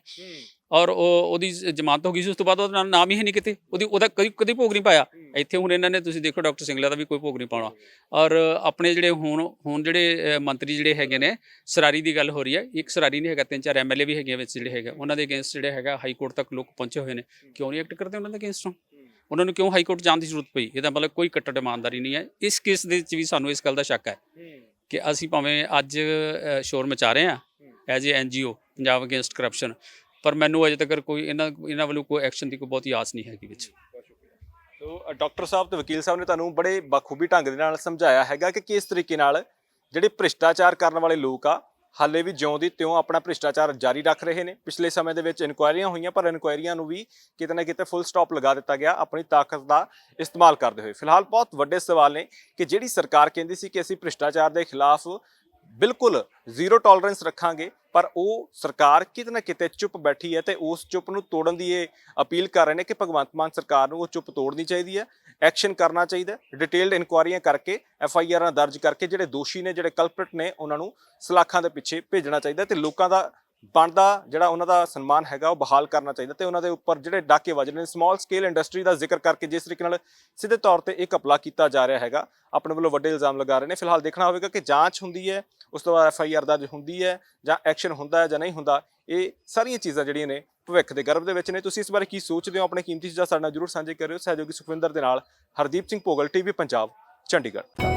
ਔਰ ਉਹਦੀ ਜ਼ਮਾਨਤ ਹੋ ਗਈ ਸੀ, ਉਸ ਤੋਂ ਬਾਅਦ ਉਹਦਾ ਨਾਮ ਹੀ ਨਹੀਂ ਕਿਤੇ, ਉਹਦਾ ਕਦੀ ਭੋਗ ਨਹੀਂ ਪਾਇਆ। ਇੱਥੇ ਹੁਣ ਇਹਨਾਂ ਨੇ ਤੁਸੀਂ ਦੇਖੋ ਡਾਕਟਰ ਸਿੰਗਲਾ ਦਾ ਵੀ ਕੋਈ ਭੋਗ ਨਹੀਂ ਪਾਉਣਾ। ਔਰ ਆਪਣੇ ਜਿਹੜੇ ਹੁਣ ਜਿਹੜੇ ਮੰਤਰੀ ਜਿਹੜੇ ਹੈਗੇ ਨੇ, ਸਰਾਰੀ ਦੀ ਗੱਲ ਹੋ ਰਹੀ ਹੈ, ਇੱਕ ਸਰਾਰੀ ਨਹੀਂ ਹੈਗਾ, 3-4 MLA ਵੀ ਹੈਗੇ ਵਿੱਚ ਜਿਹੜੇ ਹੈਗੇ, ਉਹਨਾਂ ਦੇ ਅਗੇਂਸਟ ਜਿਹੜੇ ਹੈਗਾ ਹਾਈ ਕੋਰਟ ਤੱਕ ਲੋਕ ਪਹੁੰਚੇ ਹੋਏ ਨੇ। ਕਿਉਂ ਨਹੀਂ ਐਕਟ ਕਰਦੇ ਉਹਨਾਂ ਦੇ ਅਗੇਂਸਟੋਂ? ਉਹਨਾਂ ਨੂੰ ਕਿਉਂ ਹਾਈ ਕੋਰਟ ਜਾਣ ਦੀ ਜ਼ਰੂਰਤ ਪਈ? ਇਹਦਾ ਮਤਲਬ ਕੋਈ ਕੱਟੜ ਇਮਾਨਦਾਰੀ ਨਹੀਂ ਹੈ। ਇਸ ਕੇਸ ਦੇ ਵਿੱਚ ਵੀ ਸਾਨੂੰ ਇਸ ਗੱਲ ਦਾ ਸ਼ੱਕ ਹੈ ਕਿ ਅਸੀਂ ਭਾਵੇਂ ਅੱਜ ਸ਼ੋਰ ਮਚਾ ਰਹੇ ਹਾਂ as a NGO Punjab against corruption, ਪਰ ਮੈਨੂੰ ਅਜੇ ਤੱਕ ਕੋਈ ਇਹਨਾਂ ਵੱਲੋਂ ਕੋਈ ਐਕਸ਼ਨ ਦੀ ਕੋਈ ਬਹੁਤੀ ਆਸ ਨਹੀਂ ਹੈਗੀ ਵਿੱਚ। ਸੋ ਡਾਕਟਰ ਸਾਹਿਬ ਤੇ ਵਕੀਲ ਸਾਹਿਬ ਨੇ ਤੁਹਾਨੂੰ ਬੜੇ ਬਖੂਬੀ ਢੰਗ ਦੇ ਨਾਲ ਸਮਝਾਇਆ ਹੈਗਾ ਕਿ ਕਿਸ ਤਰੀਕੇ ਨਾਲ ਜਿਹੜੇ ਭ੍ਰਿਸ਼ਟਾਚਾਰ ਕਰਨ ਵਾਲੇ ਲੋਕ ਆ ਹਾਲੇ ਵੀ ਜਿਉਂ ਦੀ ਤਿਉਂ ਆਪਣਾ ਭ੍ਰਿਸ਼ਟਾਚਾਰ ਜਾਰੀ ਰੱਖ ਰਹੇ ਨੇ। ਪਿਛਲੇ ਸਮੇਂ ਦੇ ਵਿੱਚ ਇਨਕੁਆਇਰੀਆਂ ਹੋਈਆਂ, ਪਰ ਇਨਕੁਆਇਰੀਆਂ ਨੂੰ ਵੀ ਕਿਤੇ ਨਾ ਕਿਤੇ ਫੁੱਲ ਸਟਾਪ ਲਗਾ ਦਿੱਤਾ ਗਿਆ ਆਪਣੀ ਤਾਕਤ ਦਾ ਇਸਤੇਮਾਲ ਕਰਦੇ ਹੋਏ। ਫਿਲਹਾਲ ਬਹੁਤ ਵੱਡੇ ਸਵਾਲ ਨੇ ਕਿ ਜਿਹੜੀ ਸਰਕਾਰ ਕਹਿੰਦੀ ਸੀ ਕਿ ਅਸੀਂ ਭ੍ਰਿਸ਼ਟਾਚਾਰ ਦੇ ਖਿਲਾਫ ਬਿਲਕੁਲ ਜ਼ੀਰੋ ਟੋਲਰੈਂਸ ਰੱਖਾਂਗੇ, ਪਰ ਉਹ ਸਰਕਾਰ ਕਿਤੇ ਨਾ ਕਿਤੇ ਚੁੱਪ ਬੈਠੀ ਹੈ ਤੇ ਉਸ ਚੁੱਪ ਨੂੰ ਤੋੜਨ ਦੀ ਇਹ ਅਪੀਲ ਕਰ ਰਹੇ ਨੇ ਕਿ ਭਗਵੰਤ ਮਾਨ ਸਰਕਾਰ ਨੂੰ ਉਹ ਚੁੱਪ ਤੋੜਨੀ ਚਾਹੀਦੀ ਹੈ, ਐਕਸ਼ਨ ਕਰਨਾ ਚਾਹੀਦਾ, ਡਿਟੇਲਡ ਇਨਕੁਆਇਰੀਆਂ ਕਰਕੇ FIRਾਂ ਦਰਜ ਕਰਕੇ ਜਿਹੜੇ ਦੋਸ਼ੀ ਨੇ, ਜਿਹੜੇ ਕਲਪ੍ਰਿਟ ਨੇ, ਉਹਨਾਂ ਨੂੰ ਸਲਾਖਾਂ ਦੇ ਪਿੱਛੇ ਭੇਜਣਾ ਚਾਹੀਦਾ ਤੇ ਲੋਕਾਂ ਦਾ ਬਣਦਾ ਜਿਹੜਾ ਉਹਨਾਂ ਦਾ ਸਨਮਾਨ ਹੈਗਾ ਉਹ ਬਹਾਲ ਕਰਨਾ ਚਾਹੀਦਾ ਤੇ ਉਹਨਾਂ ਦੇ ਉੱਪਰ ਜਿਹੜੇ ਡਾਕੇ ਵੱਜ ਰਹੇ ਨੇ। ਸਮਾਲ ਸਕੇਲ ਇੰਡਸਟਰੀ ਦਾ ਜ਼ਿਕਰ ਕਰਕੇ ਜਿਸ ਤਰੀਕੇ ਨਾਲ ਸਿੱਧੇ ਤੌਰ ਤੇ ਇਹ ਘਪਲਾ ਕੀਤਾ ਜਾ ਰਿਹਾ ਹੈਗਾ, ਆਪਣੇ ਵੱਲੋਂ ਵੱਡੇ ਇਲਜ਼ਾਮ ਲਗਾ ਰਹੇ ਨੇ। ਫਿਲਹਾਲ ਦੇਖਣਾ ਹੋਵੇਗਾ ਕਿ ਜਾਂਚ ਹੁੰਦੀ ਹੈ, ਉਸ ਤੋਂ ਬਾਅਦ FIR ਦਰਜ ਹੁੰਦੀ ਹੈ ਜਾਂ ਐਕਸ਼ਨ ਹੁੰਦਾ ਹੈ ਜਾਂ ਨਹੀਂ ਹੁੰਦਾ। ਇਹ ਸਾਰੀਆਂ ਚੀਜ਼ਾਂ ਜਿਹੜੀਆਂ ਨੇ ਭਵਿੱਖ ਦੇ ਗਰਭ ਦੇ ਵਿੱਚ ਨੇ। ਤੁਸੀਂ ਇਸ ਬਾਰੇ ਕੀ ਸੋਚਦੇ ਹੋ? ਆਪਣੇ ਕੀਮਤੀ ਚੀਜ਼ਾਂ ਸਾਡੇ ਨਾਲ ਜ਼ਰੂਰ ਸਾਂਝੇ ਕਰਿਓ। ਸਹਿਯੋਗੀ ਸੁਖਵਿੰਦਰ ਦੇ ਨਾਲ ਹਰਦੀਪ ਸਿੰਘ ਭੋਗਲ, TV ਪੰਜਾਬ, ਚੰਡੀਗੜ੍ਹ।